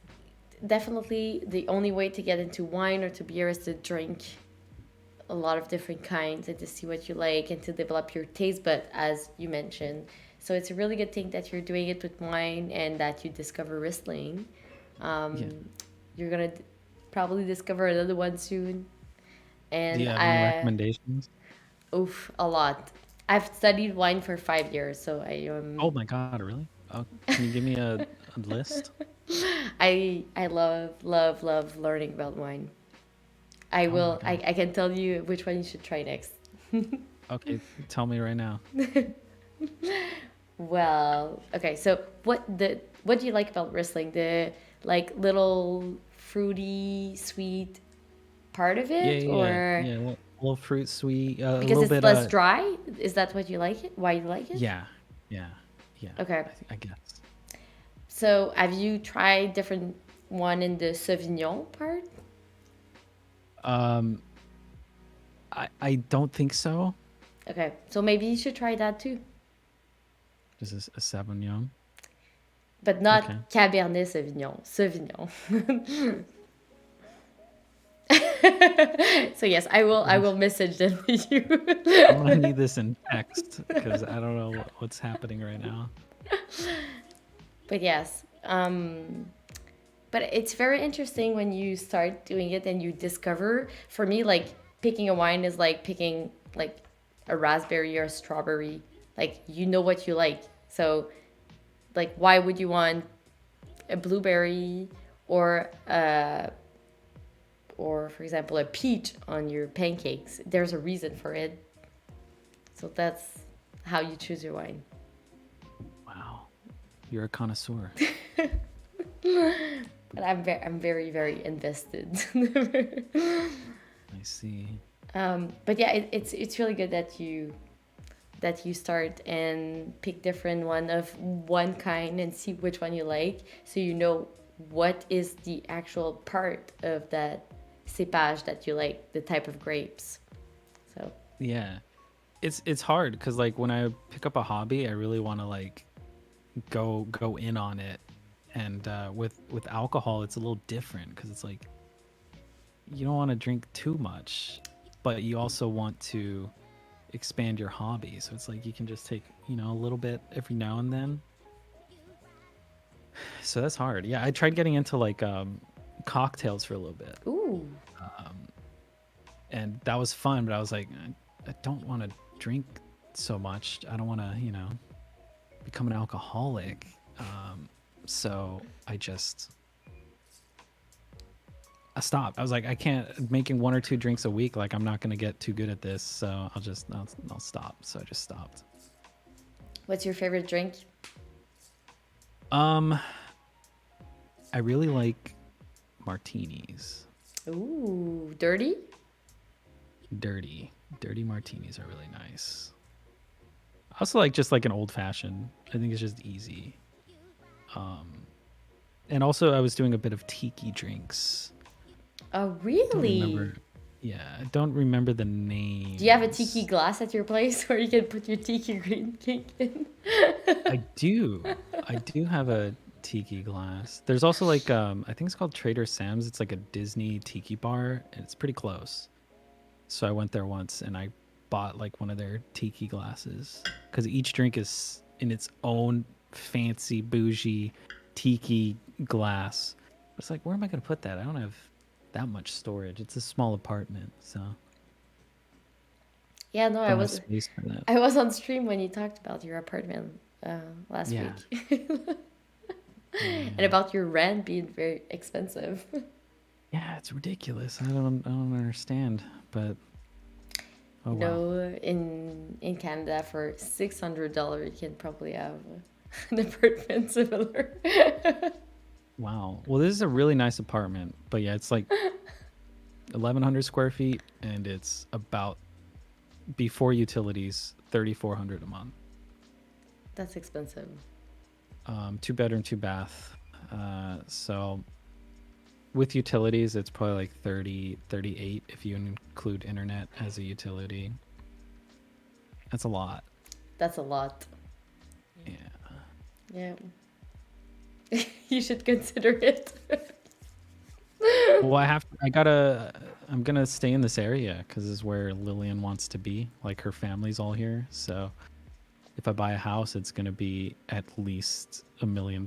A: definitely the only way to get into wine or to beer is to drink a lot of different kinds and to see what you like and to develop your taste. But as you mentioned, so it's a really good thing that you're doing it with wine and that you discover Riesling.
B: yeah.
A: You're gonna probably discover another one soon.
B: Do you
A: And
B: have any recommendations?
A: oof, a lot. I've studied wine for 5 years, so
B: Oh my god, really? Oh, can you give me a list?
A: I love learning about wine. I
B: Oh my
A: will.
B: god.
A: I can tell you which one you should try next.
B: Okay, tell me right now.
A: Well, okay. So what do you like about Riesling? The like little fruity sweet part of
B: Yeah,
A: it,
B: yeah, yeah.
A: or
B: Yeah, a little fruit sweet, a
A: because
B: little
A: it's
B: bit
A: less dry? Is that what you like it? Why you like it?
B: yeah. Yeah. Yeah.
A: Okay.
B: I guess.
A: So have you tried different one in the Sauvignon part?
B: Um I don't think so.
A: Okay. So maybe you should try that too.
B: This is a Sauvignon.
A: But
B: Okay.
A: not Cabernet Sauvignon. Sauvignon. So yes, I will message them to you.
B: I'm gonna need this in text because I don't know what's happening right now.
A: But yes, but it's very interesting when you start doing it and you discover. For me, like picking a wine is like picking like a raspberry or a strawberry. Like you know what you like. So like why would you want a blueberry or or for example a peach on your pancakes? There's a reason for it. So that's how you choose your wine.
B: Wow. You're a connoisseur.
A: But I'm very very invested.
B: I see.
A: But yeah, it's really good that you start and pick different one of one kind and see which one you like, so you know what is the actual part of that cepage that you like, the type of grapes. So
B: Yeah. It's hard because like when I pick up a hobby, I really want to like go in on it. And with alcohol, it's a little different because it's like you don't want to drink too much, but you also want to expand your hobby. So it's like you can just take, a little bit every now and then. So that's hard. Yeah, I tried getting into like cocktails for a little bit,
A: ooh,
B: and that was fun. But I was like, I don't want to drink so much. I don't want to, become an alcoholic. So I stopped. I was like, I can't making one or two drinks a week. Like I'm not gonna get too good at this. So I'll stop. So I just stopped.
A: what's your favorite drink?
B: Um, I really like martinis.
A: Ooh, dirty.
B: Dirty martinis are really nice. I also like just like an old fashioned. I think it's just easy. And also I was doing a bit of tiki drinks.
A: Oh
B: Don't
A: really?
B: remember. Yeah, I don't remember the
A: Do you have a tiki
B: names.
A: glass at your place where you can put your tiki green drink in?
B: I do. I do have a tiki glass. There's also like I think it's called Trader Sam's. It's like a Disney tiki bar and it's pretty close. So I went there once and I bought like one of their tiki glasses because each drink is in its own fancy bougie tiki glass. It's like, where am I going to put that? I don't have that much storage. It's a small apartment, so
A: Yeah, no,
B: don't have space for that.
A: I was on stream when you talked about your apartment last
B: Yeah,
A: week,
B: yeah,
A: and
B: yeah.
A: about your rent being very expensive.
B: Yeah, it's ridiculous. I don't understand, but oh
A: You
B: well.
A: know, in Canada for $600, you can probably have an apartment similar.
B: Wow. Well, this is a really nice apartment, but yeah, it's like 1,100 square feet, and it's about before utilities 3,400 a month.
A: That's expensive.
B: 2 bedroom, 2 bath. So with utilities, it's probably like 30, 38 if you include internet as a utility. That's a lot.
A: That's a lot.
B: Yeah.
A: Yeah. You should consider it.
B: Well, I'm gonna stay in this area because this is where Lillian wants to be. Like her family's all here, so if I buy a house, it's gonna be at least $1 million.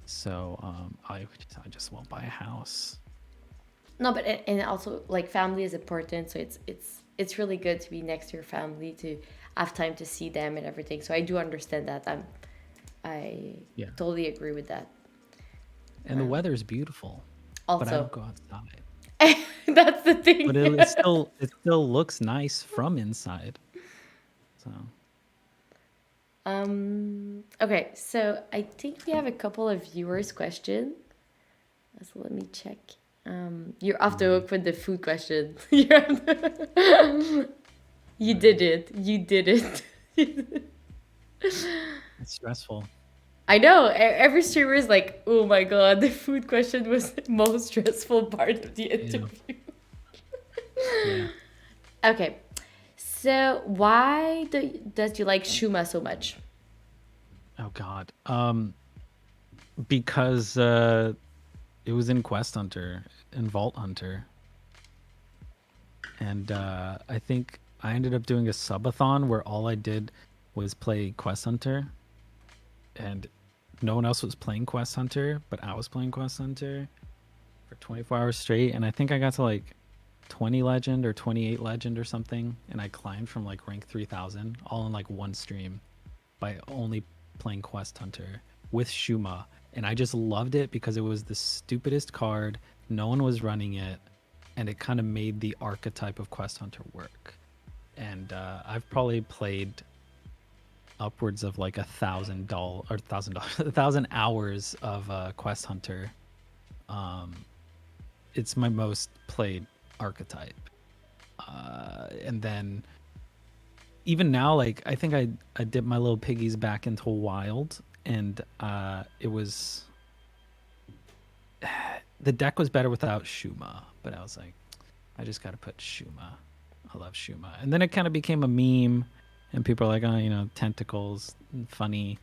B: So I just won't buy a house.
A: No, but and also like family is important, so it's really good to be next to your family to have time to see them and everything. So I do understand that. I
B: Yeah,
A: totally agree with that.
B: and the weather's beautiful, but I
A: Also,
B: don't go outside.
A: that's the
B: But
A: thing.
B: it still looks nice from inside. So
A: Okay, so I think we have a couple of viewers' question. So let me check. You're off the hook with the food question. You did
B: right,
A: it. You did it.
B: it's stressful.
A: I know. Every streamer is like, "Oh my god, the food question was the most stressful part of the
B: Yeah,
A: interview."
B: yeah.
A: Okay, so why does you like Shuma so much?
B: Oh God. Because it was in Quest Hunter and Vault Hunter, and I think I ended up doing a subathon where all I did was play Quest Hunter, and no one else was playing Quest Hunter, but I was playing Quest Hunter for 24 hours straight, and I think I got to like 20 legend or 28 legend or something, and I climbed from like rank 3,000 all in like one stream by only playing Quest Hunter with Shuma. And I just loved it because it was the stupidest card. No one was running it, and it kind of made the archetype of Quest Hunter work. And I've probably played upwards of like $1,000 or $1,000, 1,000 hours of Quest Hunter. It's my most played archetype. And then even now, like I think I dipped my little piggies back into wild, and it was the deck was better without Shuma, but I was like, I just got to put Shuma. I love Shuma, and then it kind of became a meme, and people are like, oh, tentacles, funny,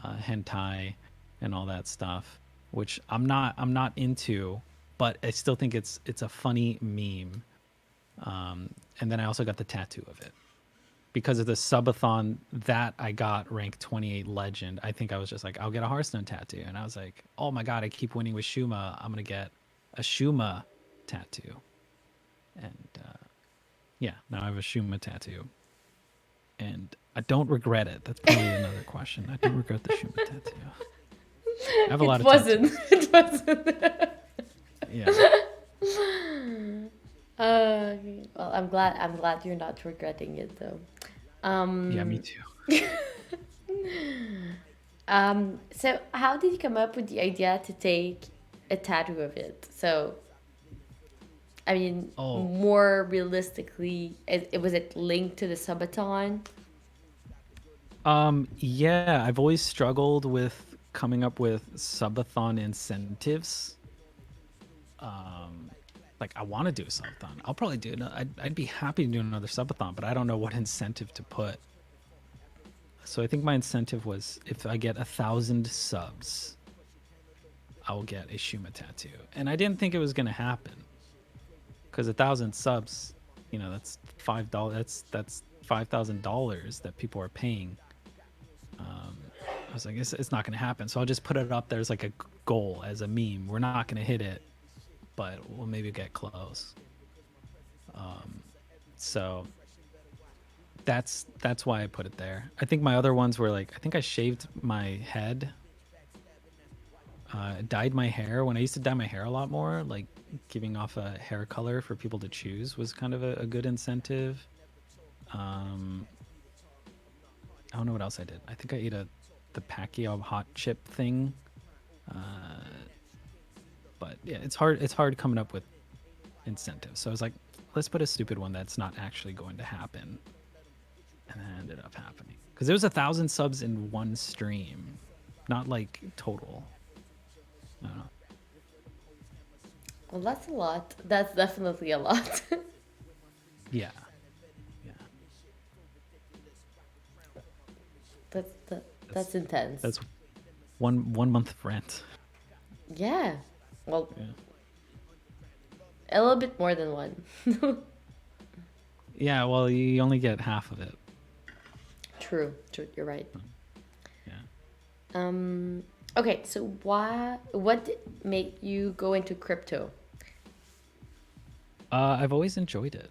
B: hentai, and all that stuff, which I'm not into, but I still think it's a funny meme. And then I also got the tattoo of it because of the subathon that I got ranked 28 legend. I think I was just like, I'll get a Hearthstone tattoo. And I was like, oh my God, I keep winning with Shuma. I'm going to get a Shuma tattoo. And yeah, now I have a Shuma tattoo. And I don't regret it. That's probably another question. I don't regret the Shuma tattoo. I have a lot
A: It
B: of
A: wasn't.
B: tattoos.
A: It wasn't.
B: Yeah.
A: Uh, well, I'm glad you're not regretting it though.
B: Yeah, me
A: Um,
B: too.
A: so how did you come up with the idea to take a tattoo of it? So, I mean,
B: Oh,
A: more realistically, it was it linked to the subathon?
B: yeah, I've always struggled with coming up with subathon incentives. Um, like I want to do a subathon. I'll probably do it. I'd be happy to do another subathon, but I don't know what incentive to put. So I think my incentive was if I get 1,000 subs, I will get a Shuma tattoo. And I didn't think it was gonna happen. because 1,000 subs, that's $5. That's $5,000 that people are paying. I was like, it's not going to happen. So I'll just put it up there as like a goal, as a meme. We're not going to hit it, but we'll maybe get close. So that's why I put it there. I think my other ones were like, I think I shaved my head, dyed my hair. When I used to dye my hair a lot more, like giving off a hair color for people to choose was kind of a good incentive. Um, I don't know what else I did. I think I ate the Pacquiao hot chip thing. But yeah, it's hard. It's hard coming up with incentives. So I was like, let's put a stupid one that's not actually going to happen, and that ended up happening because there was 1,000 subs in one stream, not like total. I don't know.
A: Well, that's a lot. That's definitely a lot.
B: Yeah, yeah.
A: that's that,
B: That's
A: that's intense.
B: that's one month of rent.
A: Yeah. Well,
B: Yeah.
A: a little bit more than one.
B: Yeah. Well, you only get half of it.
A: True. True. You're right.
B: Yeah.
A: Um. Okay. So what made you go into crypto?
B: I've always enjoyed it.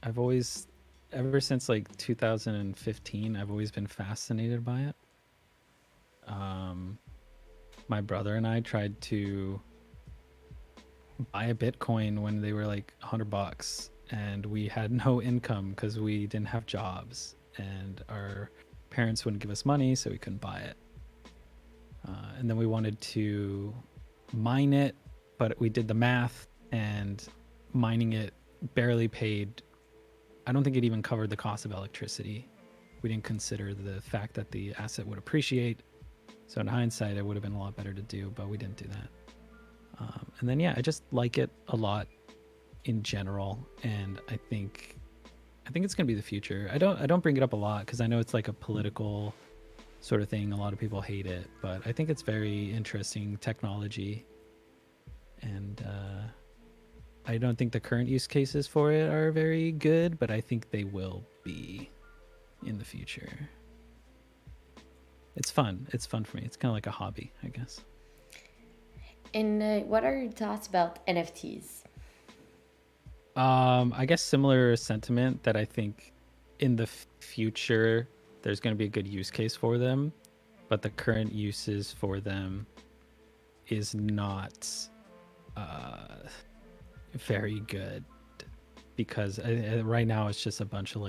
B: I've always, ever since like 2015, I've always been fascinated by it. My brother and I tried to buy a Bitcoin when they were like $100, and we had no income because we didn't have jobs, and our parents wouldn't give us money, so we couldn't buy it. And then we wanted to mine it, but we did the math, and mining it barely paid. I don't think it even covered the cost of electricity. We didn't consider the fact that the asset would appreciate. So in hindsight, it would have been a lot better to do, but we didn't do that. And then yeah, I just like it a lot in general, and I think it's gonna be the future. I don't bring it up a lot because I know it's like a political sort of thing. A lot of people hate it, but I think it's very interesting technology, and I don't think the current use cases for it are very good, but I think they will be in the future. It's fun. It's fun for me. It's kind of like a hobby, I guess.
A: And what are your thoughts about NFTs?
B: I guess similar sentiment that I think in the future there's going to be a good use case for them, but the current uses for them is not uh, very good because right now it's just a bunch of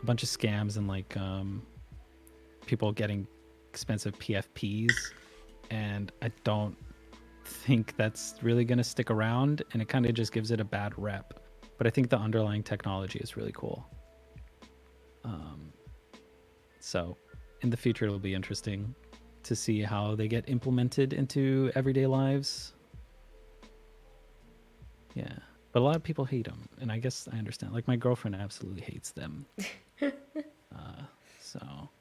B: scams and like people getting expensive PFPs, and I don't think that's really going to stick around, and it kind of just gives it a bad rep. But I think the underlying technology is really cool. So in the future, it'll be interesting to see how they get implemented into everyday lives. Yeah. But a lot of people hate them, and I guess I understand. Like my girlfriend absolutely hates them. So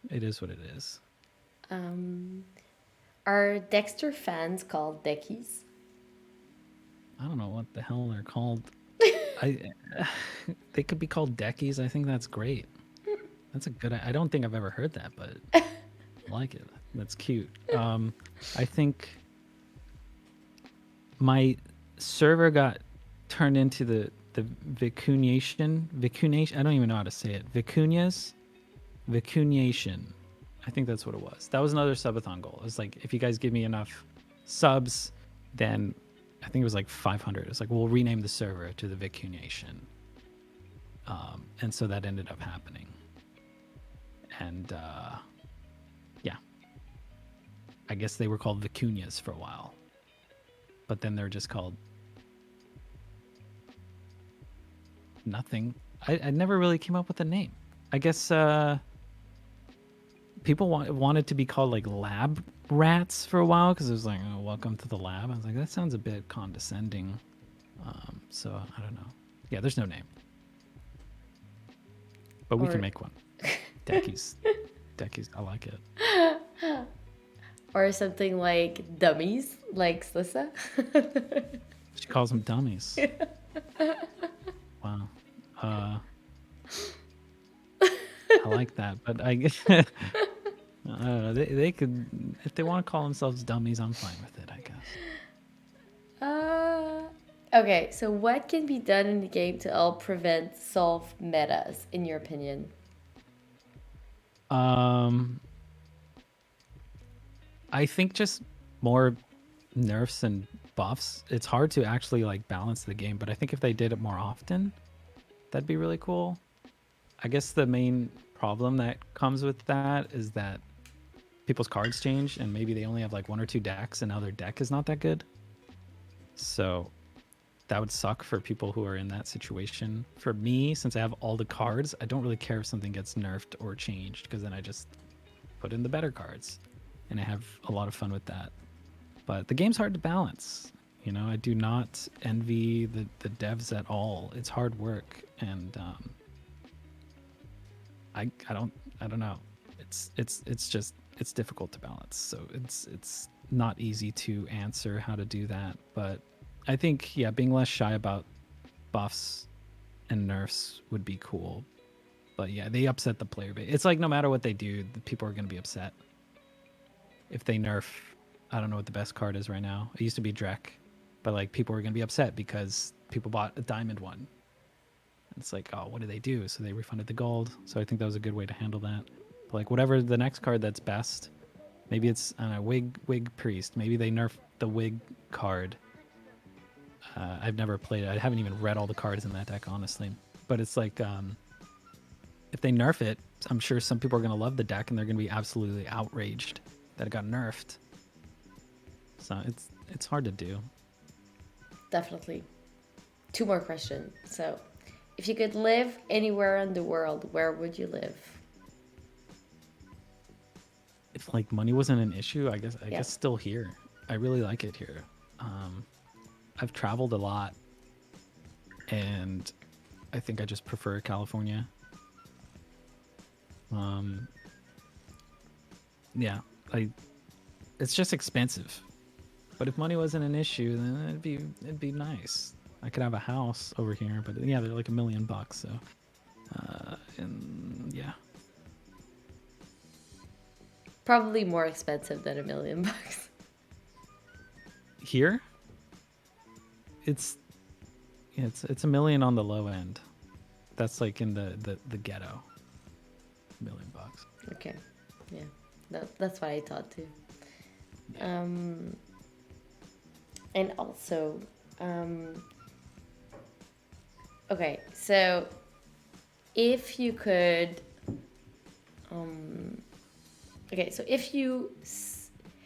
B: it is what it is.
A: Are Dekkster fans called Deckies?
B: I don't know what the hell they're called. I they could be called deckies. I think that's great. That's a good. I don't think I've ever heard that, but I like it. That's cute. I think my server got turned into the Vicunation. I don't even know how to say it. Vicunation. I think that's what it was. That was another subathon goal. It was like, if you guys give me enough subs, then I think it was like 500. It was like, we'll rename the server to the Vicunation. And so that ended up happening. And yeah, I guess they were called Vicuñas for a while. But then they're just called nothing. I never really came up with a name. I guess people wanted to be called like lab rats for a while because it was like, oh, welcome to the lab. I was like, that sounds a bit condescending. So I don't know. Yeah, there's no name, but we can
A: Or
B: make one. Deckies. Deckies. I like it.
A: or something like dummies, like Slissa?
B: She calls them dummies. Wow. Uh, I like that, but I guess they could, if they want to call themselves dummies, I'm fine with it, I guess.
A: Uh, okay, so what can be done in the game to help prevent solve metas, in your opinion?
B: Um, I think just more nerfs and buffs. It's hard to actually like balance the game, but I think if they did it more often, that'd be really cool. I guess the main problem that comes with that is that people's cards change and maybe they only have like one or two decks and now their deck is not that good. So that would suck for people who are in that situation. For me, since I have all the cards, I don't really care if something gets nerfed or changed because then I just put in the better cards and I have a lot of fun with that. But the game's hard to balance. You know, I do not envy the devs at all. It's hard work, and I don't know. It's just it's difficult to balance. So it's not easy to answer how to do that. But I think yeah, being less shy about buffs and nerfs would be cool. But yeah, they upset the player base. It's like no matter what they do, the people are going to be upset if they nerf. I don't know what the best card is right now. It used to be Drek, but like people are going to be upset because people bought a diamond one. It's like, oh, what did they do? So they refunded the gold. So I think that was a good way to handle that. But like whatever the next card that's best, maybe it's I don't know, wig priest. Maybe they nerf the wig card. I've never played it. I haven't even read all the cards in that deck, honestly. But it's like if they nerf it, I'm sure some people are going to love the deck and they're going to be absolutely outraged that it got nerfed. So it's hard to do.
A: Definitely. Two more questions. So, if you could live anywhere in the world, where would you live?
B: If like money wasn't an issue, I
A: Yeah.
B: guess still here. I really like it here. Um, I've traveled a lot, and I think I just prefer California. Um, yeah, I it's just expensive. But if money wasn't an issue, then it'd be nice. I could have a house over here, but yeah, they're like $1 million. So, and yeah,
A: Probably more expensive than $1 million.
B: here it's it's 1 million on the low end. That's like in the ghetto. $1 million.
A: Okay. Yeah. That's what I thought too.
B: Yeah.
A: Um, and also, um, okay, so if you could, um, okay, so if you,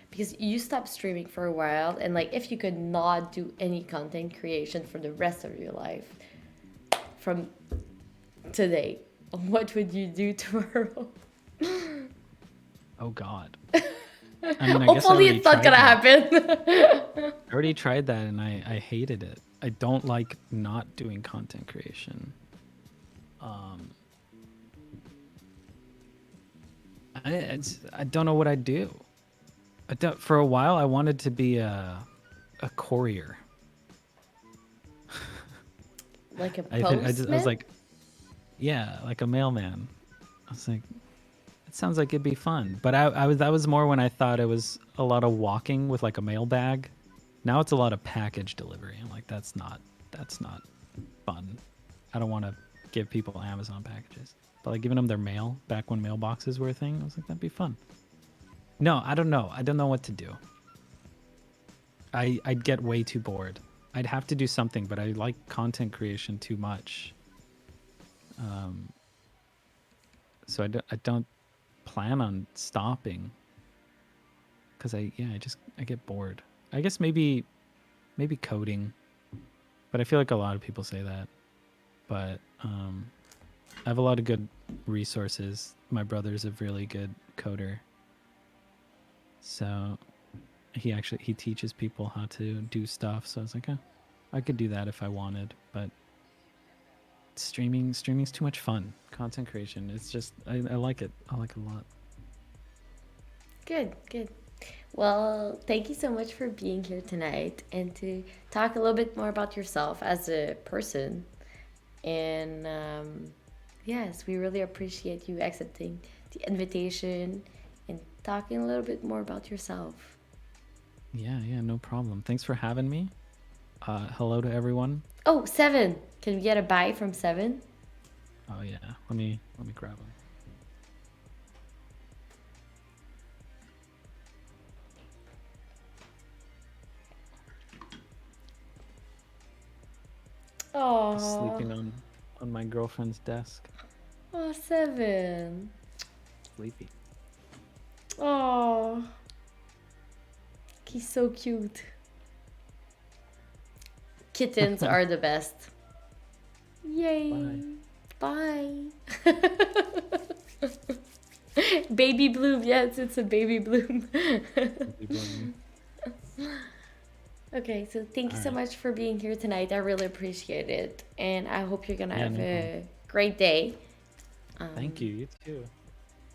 A: because you stopped streaming for a while, and like if you could not do any content creation for the rest of your life from today, what would you do tomorrow?
B: Oh God. I mean, I guess I
A: Hopefully,
B: already
A: it's not
B: tried
A: gonna
B: that.
A: happen.
B: I already tried that, and I hated it. I don't like not doing content creation. Um, I don't know what I'd do. For a while, I wanted to be a courier.
A: Like a
B: I was
A: postman?
B: like, yeah, like a mailman. I was like, it sounds like it'd be fun. But I was that was more when I thought it was a lot of walking with like a mail bag. Now it's a lot of package delivery. I'm like, that's not fun. I don't want to give people Amazon packages. But like giving them their mail back when mailboxes were a thing, I was like, that'd be fun. No, I don't know. I don't know what to do. I'd get way too bored. I'd have to do something, but I like content creation too much. Um, so I don't plan on stopping because I get bored. I guess maybe coding, but I feel like a lot of people say that. But I have a lot of good resources. My brother's a really good coder, so he teaches people how to do stuff. So I was like, I could do that if I wanted, but streaming's too much fun. Content creation, it's just I like it. I like it a lot.
A: Good, good. Well, thank you so much for being here tonight and to talk a little bit more about yourself as a person. And yes, we really appreciate you accepting the invitation and talking a little bit more about yourself.
B: Yeah, yeah, no problem. Thanks for having me. Hello to everyone.
A: Oh, Seven. Can we get a bye from Seven?
B: Oh yeah, let me grab them. Just
A: Oh,
B: sleeping on my girlfriend's desk.
A: oh, Seven.
B: Sleepy.
A: Oh, he's so cute. Kittens are the best. Yay.
B: Bye.
A: Bye. Baby bloom. Yes, it's a baby bloom.
B: Sleepy bloom.
A: Okay, so thank you
B: All
A: so
B: right.
A: much for being here tonight. I really appreciate it. And I hope you're going to
B: Yeah,
A: have
B: no problem.
A: a great day.
B: Thank
A: Um,
B: you. You too.